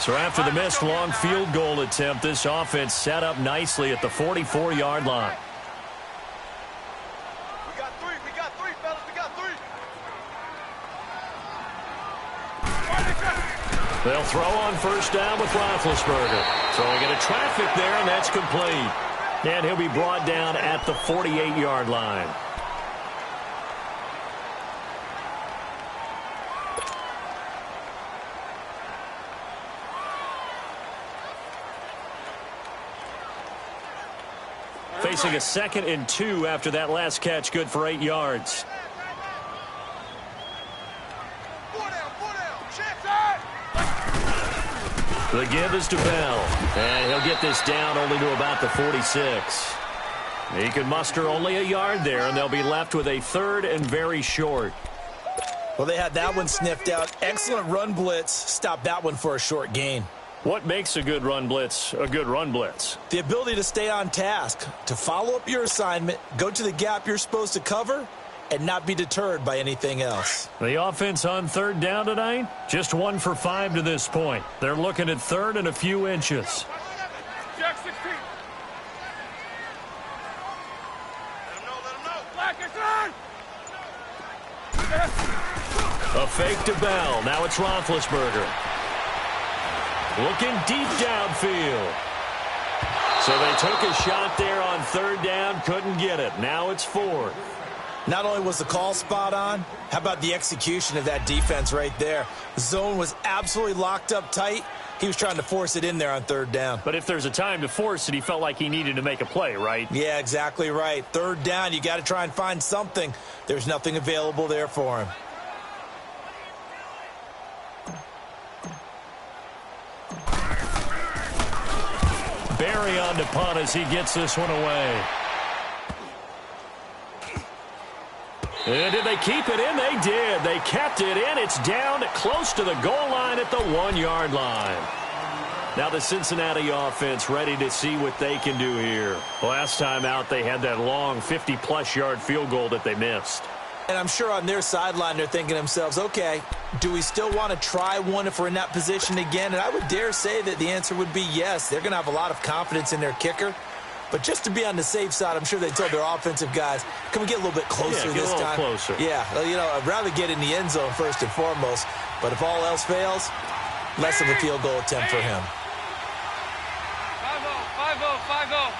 So after the missed long field goal attempt, this offense set up nicely at the 44-yard line. We got three, fellas. We got three. They'll throw on first down with Roethlisberger. Throwing into traffic there, and that's complete. And he'll be brought down at the 48-yard line. Facing a 2nd and 2 after that last catch, good for 8 yards. The give is to Bell, and he'll get this down only to about the 46. He can muster only a yard there, and they'll be left with a 3rd and very short. Well, they had that one sniffed out. Excellent run blitz. Stopped that one for a short gain. What makes a good run blitz a good run blitz? The ability to stay on task, to follow up your assignment, go to the gap you're supposed to cover, and not be deterred by anything else. The offense on third down tonight, just 1 for 5 to this point. They're looking at 3rd and a few inches. Jack 16. Let him know. Black is on. A fake to Bell. Now it's Roethlisberger. Looking deep downfield. So they took a shot there on third down, couldn't get it. Now it's 4th. Not only was the call spot on, how about the execution of that defense right there? The zone was absolutely locked up tight. He was trying to force it in there on third down. But if there's a time to force it, he felt like he needed to make a play, right? Yeah, exactly right. Third down, you got to try and find something. There's nothing available there for him. Barry on to punt as he gets this one away. And did they keep it in? They did. They kept it in. It's down close to the goal line at the 1-yard line. Now the Cincinnati offense ready to see what they can do here. Last time out, they had that long 50-plus yard field goal that they missed. And I'm sure on their sideline they're thinking to themselves, okay, do we still want to try one if we're in that position again? And I would dare say that the answer would be yes. They're going to have a lot of confidence in their kicker. But just to be on the safe side, I'm sure they told their offensive guys, can we get a little bit closer this time? Closer. Yeah, I'd rather get in the end zone first and foremost. But if all else fails, less of a field goal attempt for him. 5-0, 5-0, 5-0.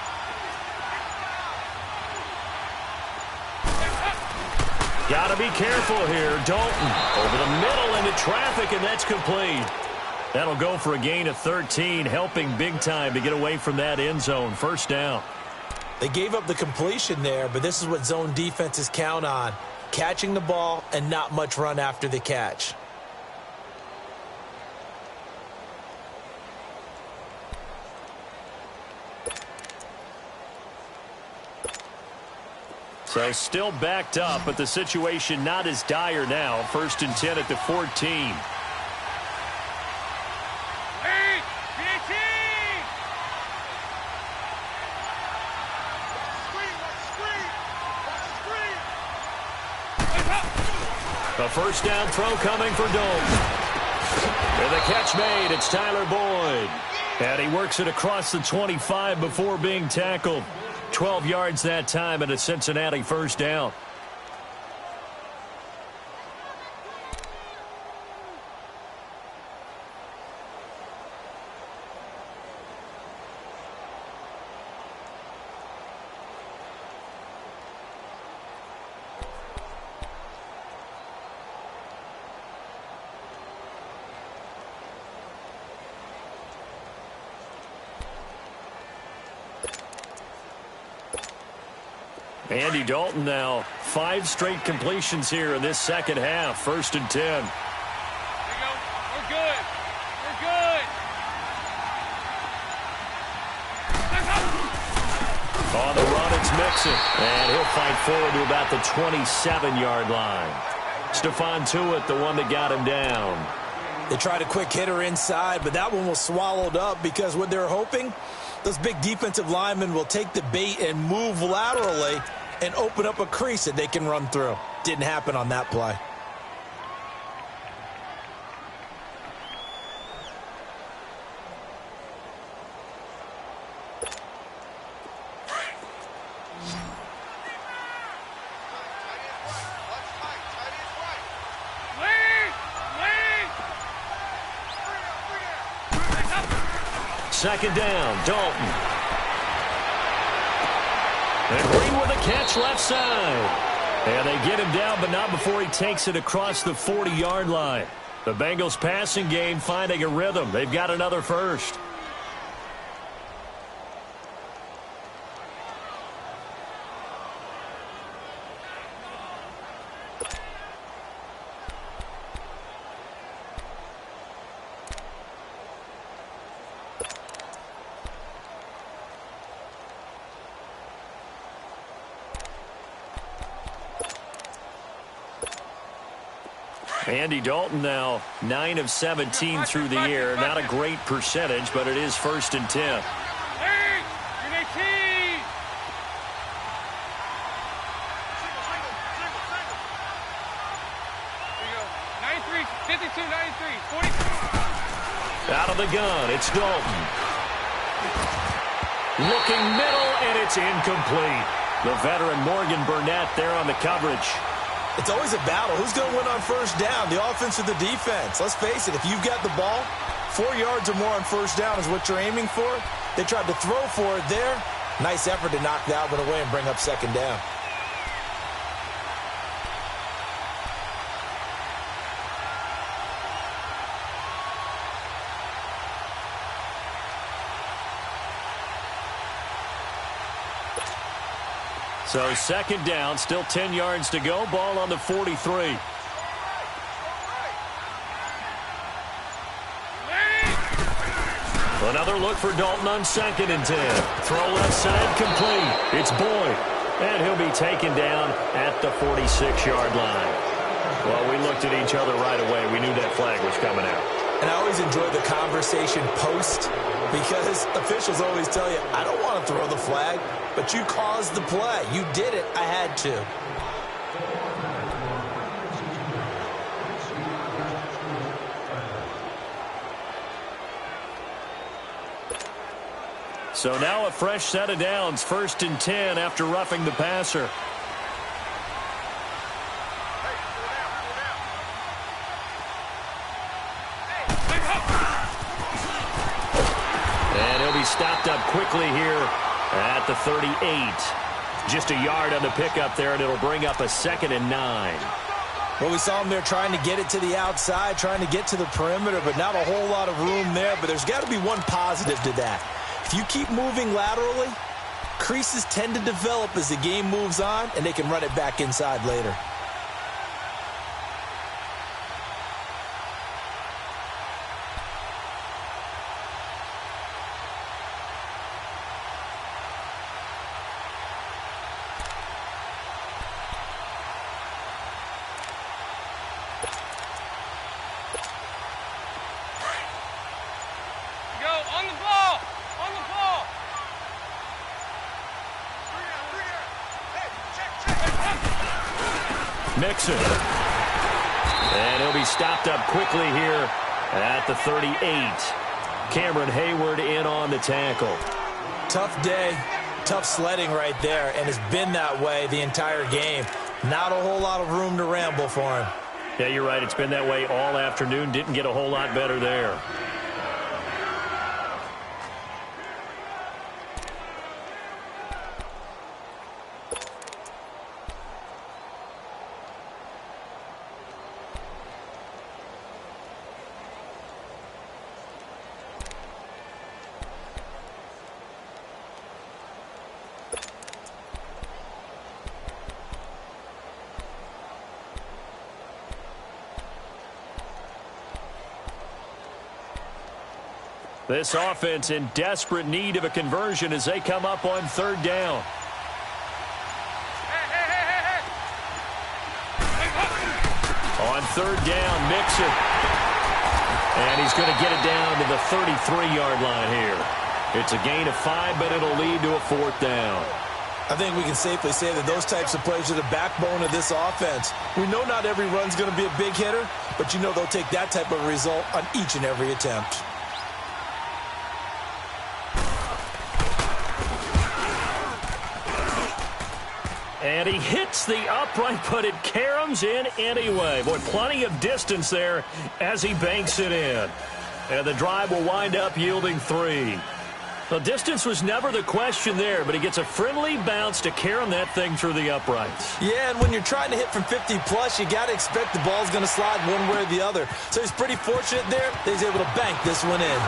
Got to be careful here. Dalton over the middle into traffic, and that's complete. That'll go for a gain of 13, helping big time to get away from that end zone. First down. They gave up the completion there, but this is what zone defenses count on. Catching the ball and not much run after the catch. So still backed up, but the situation not as dire now. First and 10 at the 14. A first down throw coming for Dalton. And the catch made. It's Tyler Boyd. And he works it across the 25 before being tackled. 12 yards that time and a Cincinnati first down. Andy Dalton now 5 straight completions here in this second half. First and 10. There you go. We're good. We're good. On the run, it's Mixon. And he'll fight forward to about the 27-yard line. Stephon Tuitt, the one that got him down. They tried a quick hitter inside, but that one was swallowed up because what they're hoping, those big defensive linemen will take the bait and move laterally and open up a crease that they can run through. Didn't happen on that play. Second down, Dalton. And Green with a catch left side. And they get him down, but not before he takes it across the 40-yard line. The Bengals passing game finding a rhythm. They've got another first. Andy Dalton now 9 of 17 through the air. Not a great percentage, but it is first and 10. Hey, you're 18. There you go. 93, 52, 93, 40. Out of the gun, it's Dalton. Looking middle, and it's incomplete. The veteran Morgan Burnett there on the coverage. It's always a battle. Who's going to win on first down, the offense or the defense? Let's face it, if you've got the ball, 4 yards or more on first down is what you're aiming for. They tried to throw for it there. Nice effort to knock that one away and bring up second down. So second down, still 10 yards to go. Ball on the 43. Another look for Dalton on second and 10. Throw left side complete. It's Boyd. And he'll be taken down at the 46-yard line. Well, we looked at each other right away. We knew that flag was coming out. And I always enjoy the conversation post because officials always tell you, I don't want to throw the flag, but you caused the play. You did it. I had to. So now a fresh set of downs. First and 10 after roughing the passer. And he'll be stopped up quickly here at the 38. Just a yard on the pickup there, and it'll bring up a 2nd and 9. Well, we saw him there trying to get it to the outside, trying to get to the perimeter, but not a whole lot of room there. But there's got to be one positive to that. If you keep moving laterally, creases tend to develop as the game moves on, and they can run it back inside later. Mixon. And he'll be stopped up quickly here at the 38. Cameron Hayward in on the tackle. Tough day, tough sledding right there, and it's been that way the entire game. Not a whole lot of room to ramble for him. Yeah, you're right. It's been that way all afternoon. Didn't get a whole lot better there. This offense in desperate need of a conversion as they come up on 3rd down. On 3rd down, Mixon. And he's going to get it down to the 33-yard line here. It's a gain of 5, but it'll lead to a 4th down. I think we can safely say that those types of plays are the backbone of this offense. We know not every run's going to be a big hitter, but you know they'll take that type of result on each and every attempt. And he hits the upright, but it caroms in anyway. Boy, plenty of distance there as he banks it in. And the drive will wind up yielding 3. The distance was never the question there, but he gets a friendly bounce to carom that thing through the uprights. Yeah, and when you're trying to hit from 50-plus, you got to expect the ball's going to slide one way or the other. So he's pretty fortunate there that he's able to bank this one in.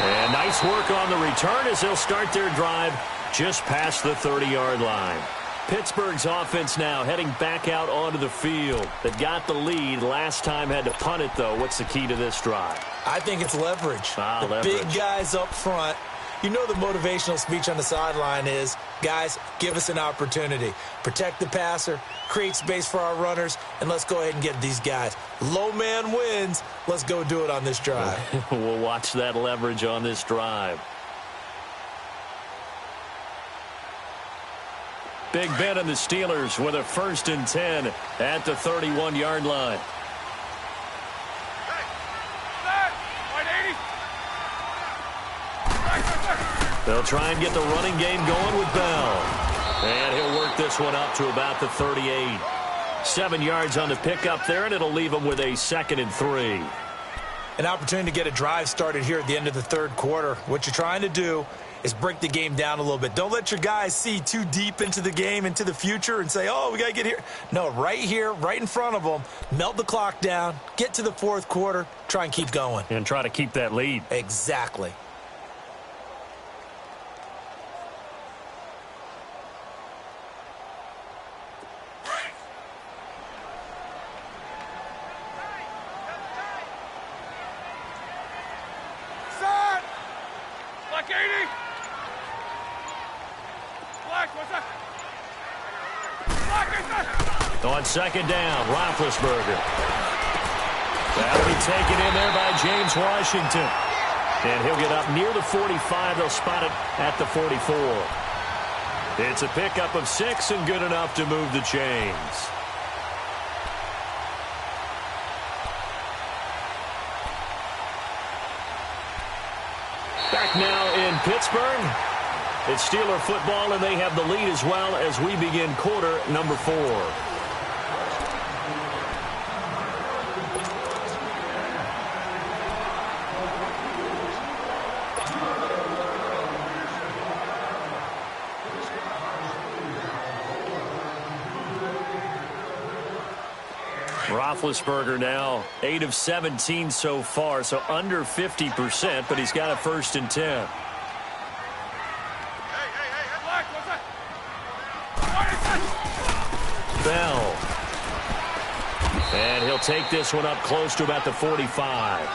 And nice work on the return as they'll start their drive just past the 30-yard line. Pittsburgh's offense now heading back out onto the field. They got the lead. Last time had to punt it, though. What's the key to this drive? I think it's leverage. Leverage. Big guys up front. You know the motivational speech on the sideline is, guys, give us an opportunity. Protect the passer, create space for our runners, and let's go ahead and get these guys. Low man wins. Let's go do it on this drive. We'll watch that leverage on this drive. Big Ben and the Steelers with a 1st and 10 at the 31-yard line. They'll try and get the running game going with Bell. And he'll work this one up to about the 38. 7 yards on the pickup there, and it'll leave him with a 2nd and 3. An opportunity to get a drive started here at the end of the 3rd quarter. What you're trying to do is break the game down a little bit. Don't let your guys see too deep into the game, into the future, and say, oh, we got to get here. No, right here, right in front of them, melt the clock down, get to the 4th quarter, try and keep going. And try to keep that lead. Exactly. On 2nd down, Roethlisberger. That'll be taken in there by James Washington. And he'll get up near the 45. They'll spot it at the 44. It's a pickup of 6 and good enough to move the chains. Back now in Pittsburgh. It's Steeler football, and they have the lead as well as we begin quarter number 4. Roethlisberger now 8 of 17 so far, so under 50%, but he's got a 1st and 10. Bell. And he'll take this one up close to about the 45.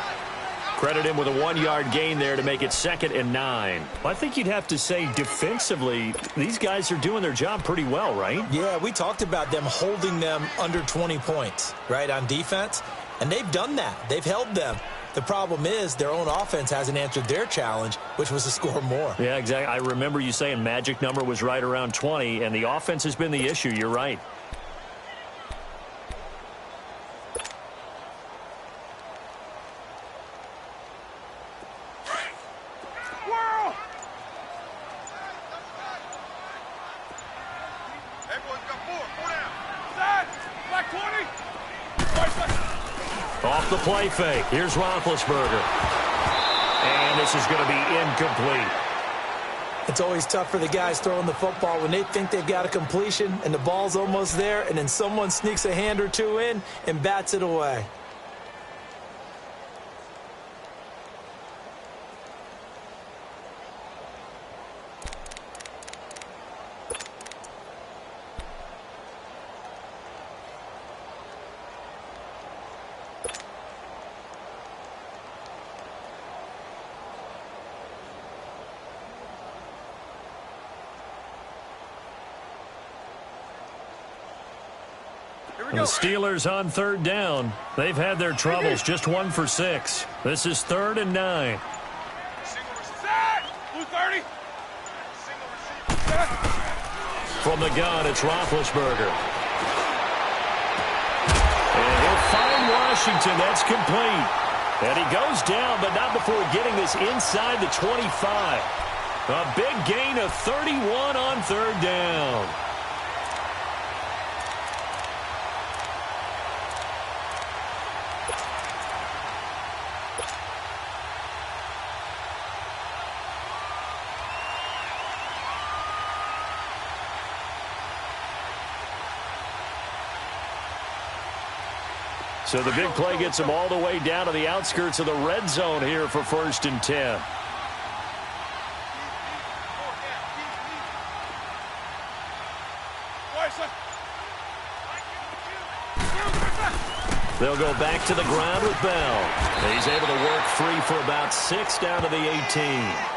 Credit him with a 1-yard gain there to make it 2nd and 9. Well, I think you'd have to say defensively, these guys are doing their job pretty well, right? Yeah, we talked about them holding them under 20 points, right, on defense. And they've done that. They've held them. The problem is their own offense hasn't answered their challenge, which was to score more. Yeah, exactly. I remember you saying magic number was right around 20, and the offense has been the issue. You're right. Off the play fake. Here's Roethlisberger. And this is going to be incomplete. It's always tough for the guys throwing the football when they think they've got a completion and the ball's almost there, and then someone sneaks a hand or two in and bats it away. The Steelers on 3rd down. They've had their troubles, just 1 for 6. This is 3rd and 9. From the gun, it's Roethlisberger. And he'll find Washington. That's complete. And he goes down, but not before getting this inside the 25. A big gain of 31 on 3rd down. So the big play gets them all the way down to the outskirts of the red zone here for 1st and 10. They'll go back to the ground with Bell. He's able to work free for about 6 down to the 18.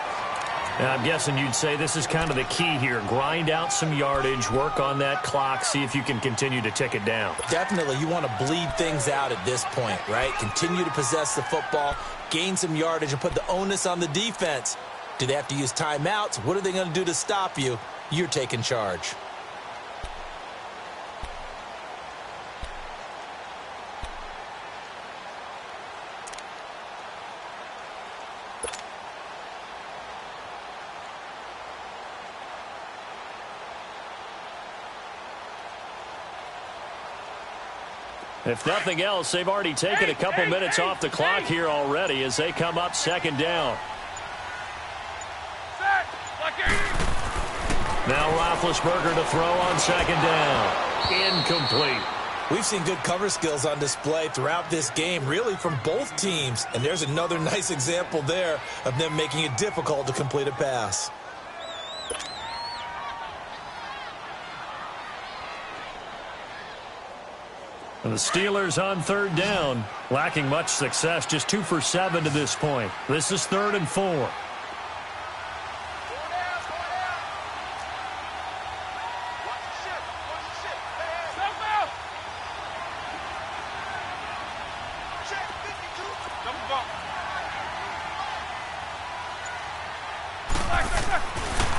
And I'm guessing you'd say this is kind of the key here. Grind out some yardage, work on that clock, see if you can continue to tick it down. Definitely, you want to bleed things out at this point, right? Continue to possess the football, gain some yardage, and put the onus on the defense. Do they have to use timeouts? What are they going to do to stop you? You're taking charge. If nothing else, they've already taken a couple minutes off the clock here already as they come up 2nd down. Now Roethlisberger to throw on 2nd down. Incomplete. We've seen good cover skills on display throughout this game, really from both teams. And there's another nice example there of them making it difficult to complete a pass. And the Steelers on 3rd down, lacking much success, just 2 for 7 to this point. This is 3rd and 4.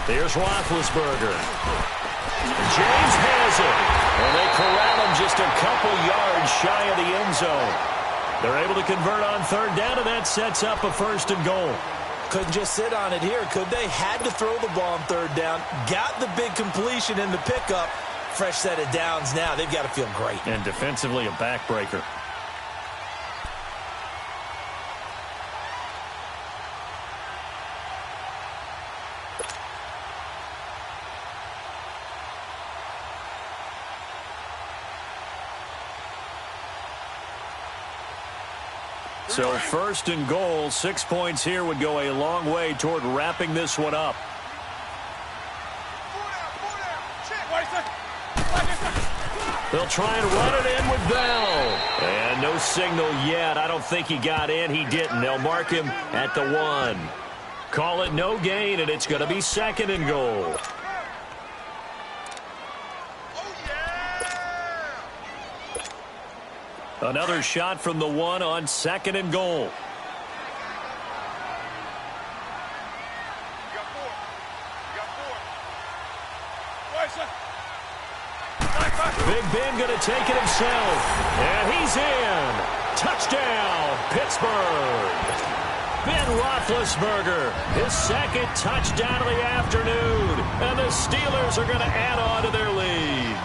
Here's Roethlisberger. James has it. And they corral him just a couple yards shy of the end zone. They're able to convert on 3rd down, and that sets up a 1st and goal. Couldn't just sit on it here, could they? Had to throw the ball on 3rd down. Got the big completion in the pickup. Fresh set of downs now. They've got to feel great. And defensively, a backbreaker. So first and goal, 6 points here would go a long way toward wrapping this one up. They'll try and run it in with Bell. And no signal yet. I don't think he got in. He didn't. They'll mark him at the 1. Call it no gain, and it's going to be second and goal. Another shot from the 1 on second and goal. Big Ben going to take it himself. And he's in. Touchdown, Pittsburgh. Ben Roethlisberger, his second touchdown of the afternoon. And the Steelers are going to add on to their lead.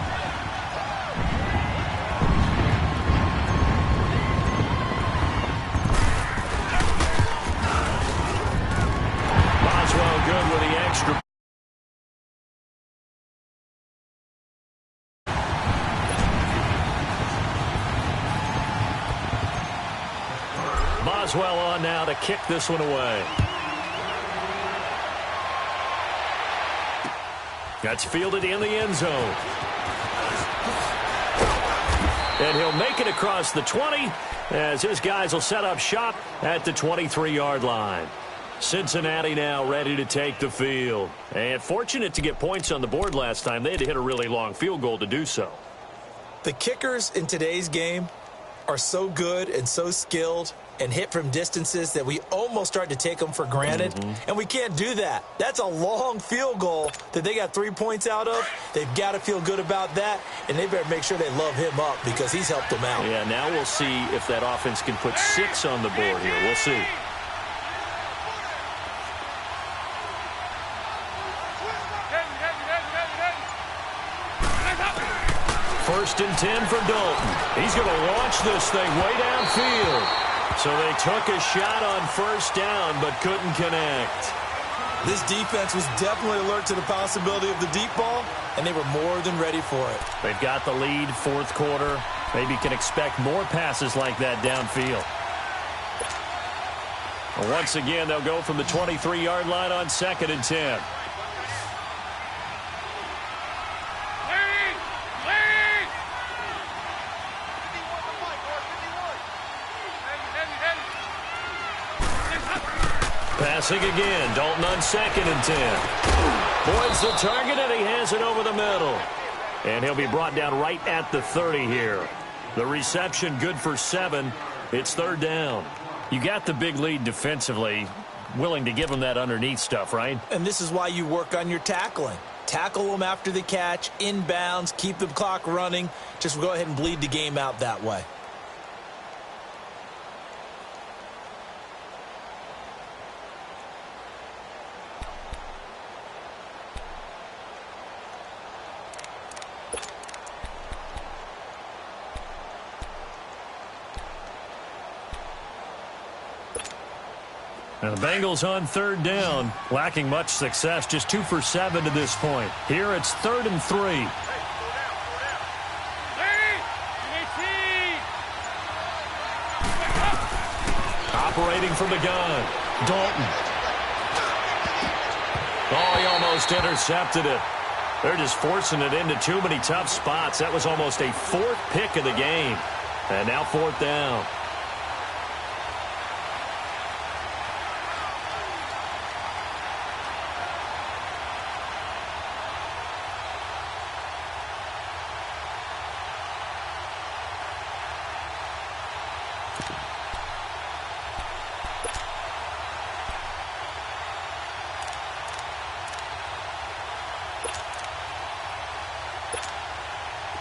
Boswell good with the extra. Boswell on now to kick this one away. That's fielded in the end zone. And he'll make it across the 20 as his guys will set up shop at the 23-yard line. Cincinnati now ready to take the field. And fortunate to get points on the board last time. They had to hit a really long field goal to do so. The kickers in today's game are so good and so skilled and hit from distances that we almost start to take them for granted. And we can't do that. That's a long field goal that they got 3 points out of. They've got to feel good about that, and they better make sure they love him up because he's helped them out. Yeah, now we'll see if that offense can put 6 on the board here. We'll see. First and 10 for Dalton. He's going to launch this thing way downfield. So they took a shot on first down but couldn't connect. This defense was definitely alert to the possibility of the deep ball, and they were more than ready for it. They've got the lead, fourth quarter. Maybe can expect more passes like that downfield. Once again, they'll go from the 23-yard line on second and 10. Passing again, Dalton on second and 10. Boyd's the target, and he has it over the middle. And he'll be brought down right at the 30 here. The reception good for 7. It's third down. You got the big lead defensively. Willing to give them that underneath stuff, right? And this is why you work on your tackling. Tackle them after the catch, inbounds, keep the clock running. Just go ahead and bleed the game out that way. And the Bengals on third down, lacking much success, just 2 for 7 to this point. Here it's 3rd and 3. Operating from the gun, Dalton. Oh, he almost intercepted it. They're just forcing it into too many tough spots. That was almost a 4th pick of the game. And now 4th down.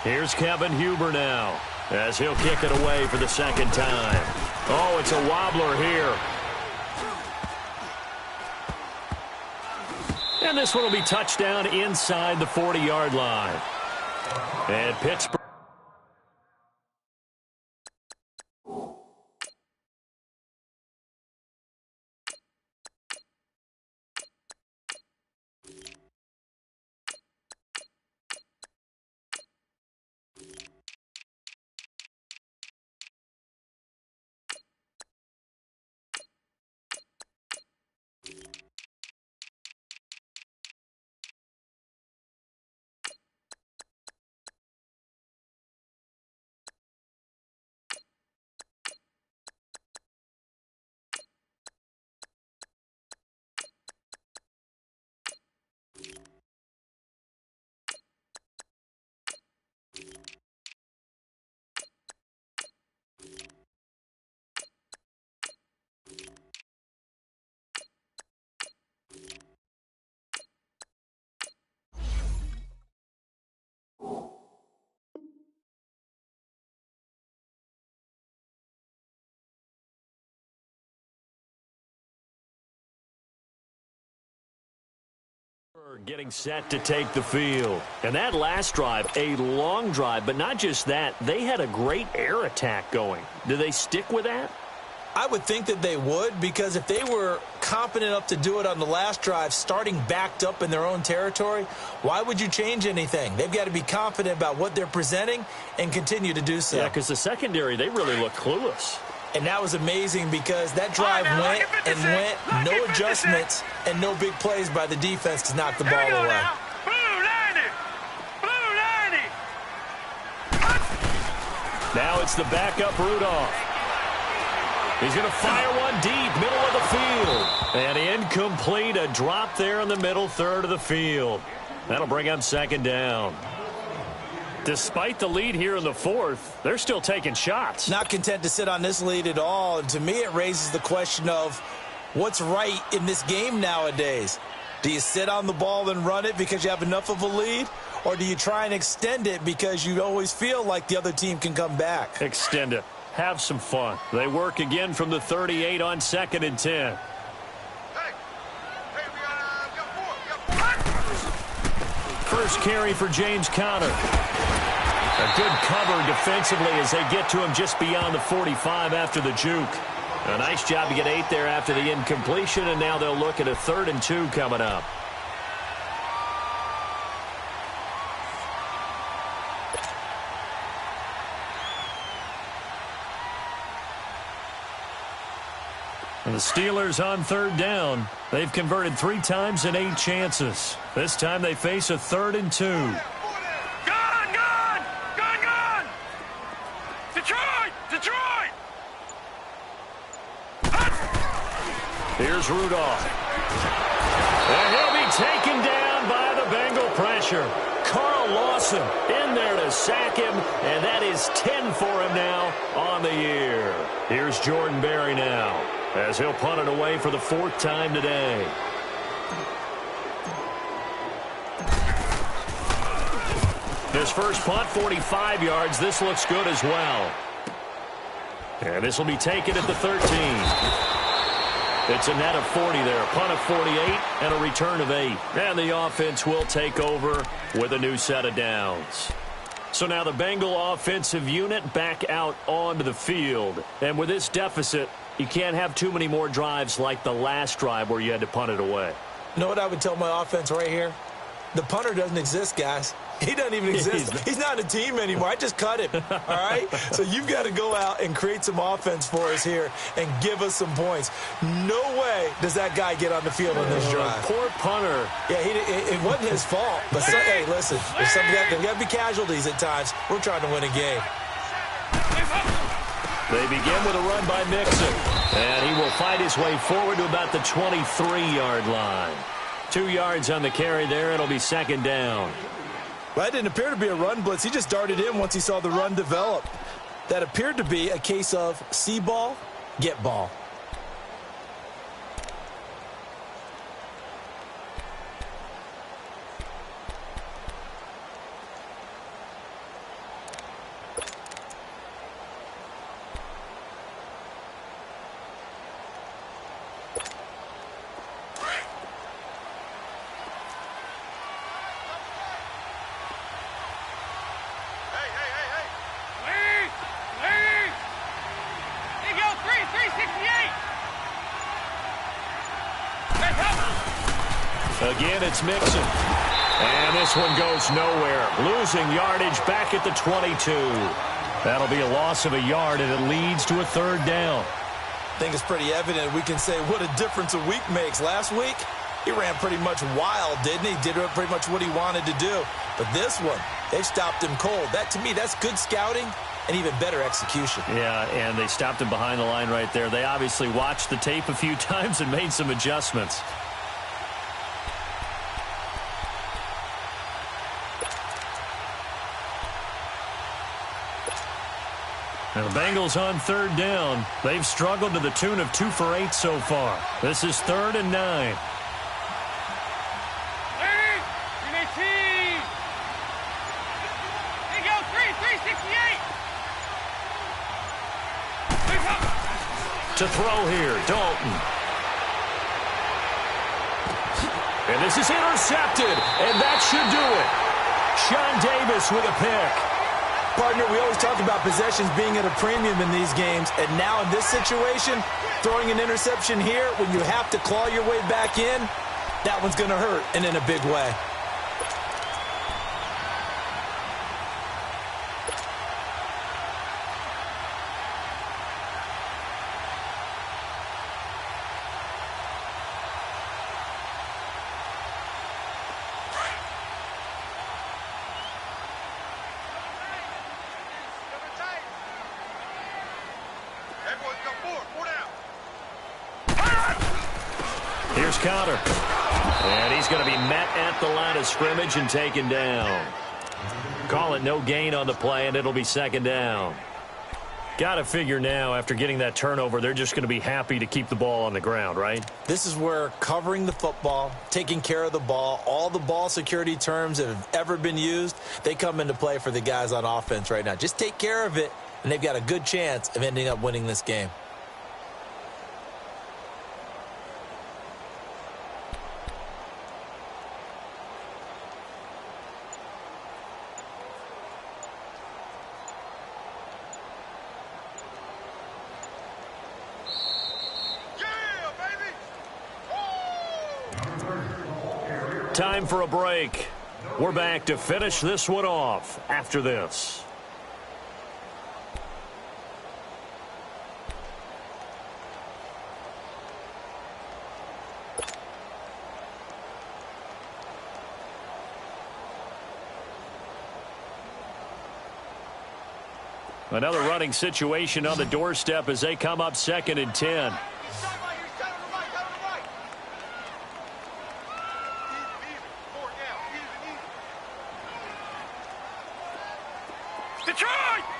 Here's Kevin Huber now, as he'll kick it away for the second time. Oh, it's a wobbler here. And this one will be touchdown inside the 40-yard line. And Pittsburgh. Getting set to take the field. And that last drive, a long drive, but not just that. They had a great air attack going. Do they stick with that? I would think that they would, because if they were competent enough to do it on the last drive, starting backed up in their own territory, why would you change anything? They've got to be confident about what they're presenting and continue to do so. Yeah, because the secondary, they really look clueless. And that was amazing because that drive went and went, no adjustments and no big plays by the defense to knock the ball away. Now it's the backup Rudolph. He's going to fire one deep, middle of the field. And incomplete, a drop there in the middle third of the field. That'll bring up second down. Despite the lead here in the fourth, they're still taking shots. Not content to sit on this lead at all. And to me, it raises the question of what's right in this game nowadays. Do you sit on the ball and run it because you have enough of a lead? Or do you try and extend it because you always feel like the other team can come back? Extend it. Have some fun. They work again from the 38 on 2nd and 10. First carry for James Conner. A good cover defensively as they get to him just beyond the 45 after the juke. A nice job to get 8 there after the incompletion, and now they'll look at a 3rd and 2 coming up. And the Steelers on 3rd down. They've converted 3 times in 8 chances. This time they face a 3rd and 2. Gone! Detroit! Here's Rudolph. And he'll be taken down by the Bengal pressure. Carl Lawson in there to sack him, and that is 10 for him now on the year. Here's Jordan Berry now, as he'll punt it away for the 4th time today. His first punt, 45 yards. This looks good as well. And this will be taken at the 13. It's a net of 40 there. A punt of 48 and a return of 8. And the offense will take over with a new set of downs. So now the Bengal offensive unit back out onto the field. And with this deficit, you can't have too many more drives like the last drive where you had to punt it away. You know what I would tell my offense right here? The punter doesn't exist, guys. He doesn't even exist. He's not a team anymore. I just cut him, all right? So you've got to go out and create some offense for us here and give us some points. No way does that guy get on the field on this drive. Poor punter. Yeah, it wasn't his fault. But, hey, listen, there's got to be casualties at times. We're trying to win a game. They begin with a run by Mixon. And he will fight his way forward to about the 23-yard line. 2 yards on the carry there. It'll be second down. Well, that didn't appear to be a run blitz. He just darted in once he saw the run develop. That appeared to be a case of see ball, get ball. Again, it's Mixon. And this one goes nowhere. Losing yardage back at the 22. That'll be a loss of a yard, and it leads to a 3rd down. I think it's pretty evident. We can say what a difference a week makes. Last week, he ran pretty much wild, didn't he? Did pretty much what he wanted to do. But this one, they've stopped him cold. That, to me, that's good scouting and even better execution. Yeah, and they stopped him behind the line right there. They obviously watched the tape a few times and made some adjustments. And the Bengals on 3rd down. They've struggled to the tune of 2 for 8 so far. This is 3rd and 9. To throw here, Dalton. And this is intercepted, and that should do it. Sean Davis with a pick. Partner, we always talk about possessions being at a premium in these games, and now in this situation, throwing an interception here when you have to claw your way back in, that one's going to hurt, and in a big way. Here's counter. And he's going to be met at the line of scrimmage and taken down. Call it no gain on the play, and it'll be second down. Got to figure now, after getting that turnover, they're just going to be happy to keep the ball on the ground, right? This is where covering the football, taking care of the ball, all the ball security terms that have ever been used, they come into play for the guys on offense right now. Just take care of it, and they've got a good chance of ending up winning this game. Time for a break. We're back to finish this one off after this. Another running situation on the doorstep as they come up 2nd and 10.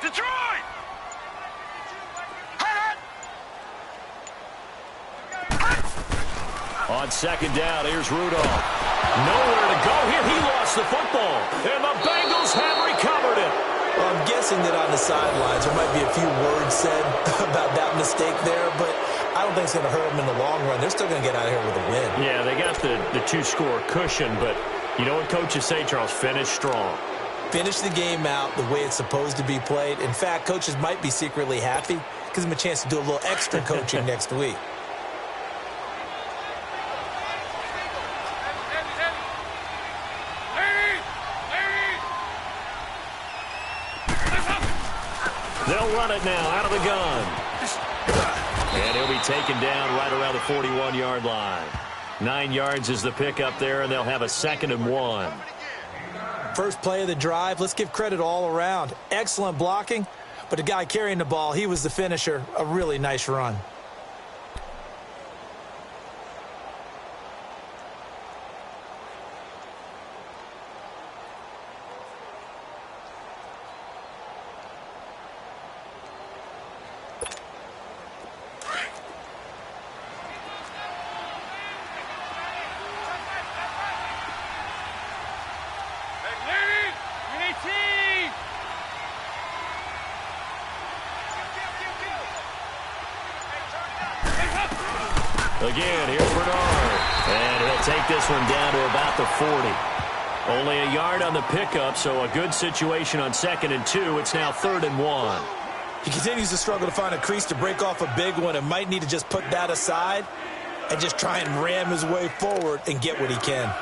Detroit! On 2nd down, here's Rudolph. Nowhere to go here. He lost the football, and the Bengals have recovered it. Well, I'm guessing that on the sidelines there might be a few words said about that mistake there, but I don't think it's going to hurt them in the long run. They're still going to get out of here with a win. Yeah, they got the two-score cushion, but you know what coaches say, Charles? Finish strong. Finish the game out the way it's supposed to be played. In fact, coaches might be secretly happy. Gives them a chance to do a little extra coaching next week. They'll run it now out of the gun. And he'll be taken down right around the 41-yard line. 9 yards is the pickup there, and they'll have a 2nd and 1. First play of the drive, let's give credit all around. Excellent blocking, but the guy carrying the ball, he was the finisher. A really nice run. Again, here's Bernard. And he'll take this one down to about the 40. Only a yard on the pickup, so a good situation on 2nd and 2. It's now 3rd and 1. He continues to struggle to find a crease to break off a big one and might need to just put that aside and just try and ram his way forward and get what he can.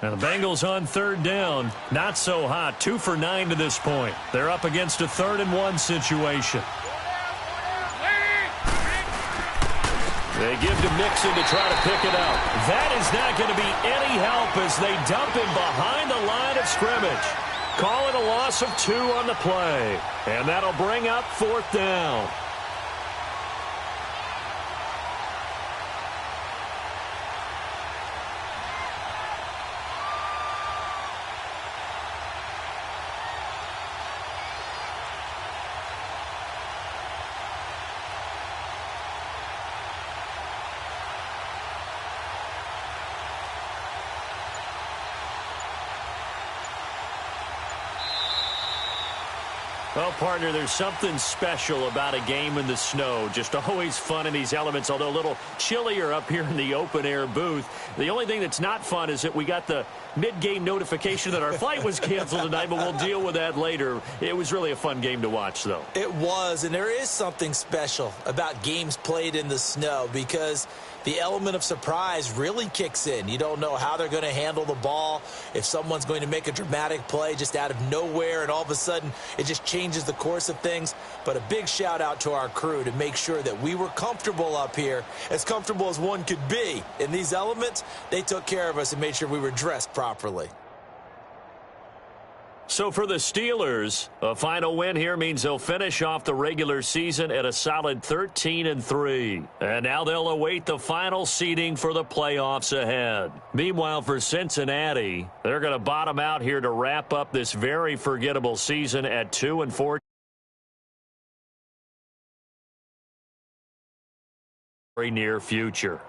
Now the Bengals on 3rd down. Not so hot. 2 for 9 to this point. They're up against a 3rd and 1 situation. They give to Mixon to try to pick it up. That is not going to be any help as they dump him behind the line of scrimmage. Call it a loss of 2 on the play. And that'll bring up 4th down. Well, partner, there's something special about a game in the snow. Just always fun in these elements, although a little chillier up here in the open-air booth. The only thing that's not fun is that we got the mid-game notification that our flight was canceled tonight, but we'll deal with that later. It was really a fun game to watch, though. It was, and there is something special about games played in the snow because the element of surprise really kicks in. You don't know how they're going to handle the ball, if someone's going to make a dramatic play just out of nowhere, and all of a sudden it just changes the course of things. But a big shout out to our crew to make sure that we were comfortable up here, as comfortable as one could be. In these elements, they took care of us and made sure we were dressed properly. So for the Steelers, a final win here means they'll finish off the regular season at a solid 13-3. And now they'll await the final seeding for the playoffs ahead. Meanwhile, for Cincinnati, they're going to bottom out here to wrap up this very forgettable season at 2-4. Very near future.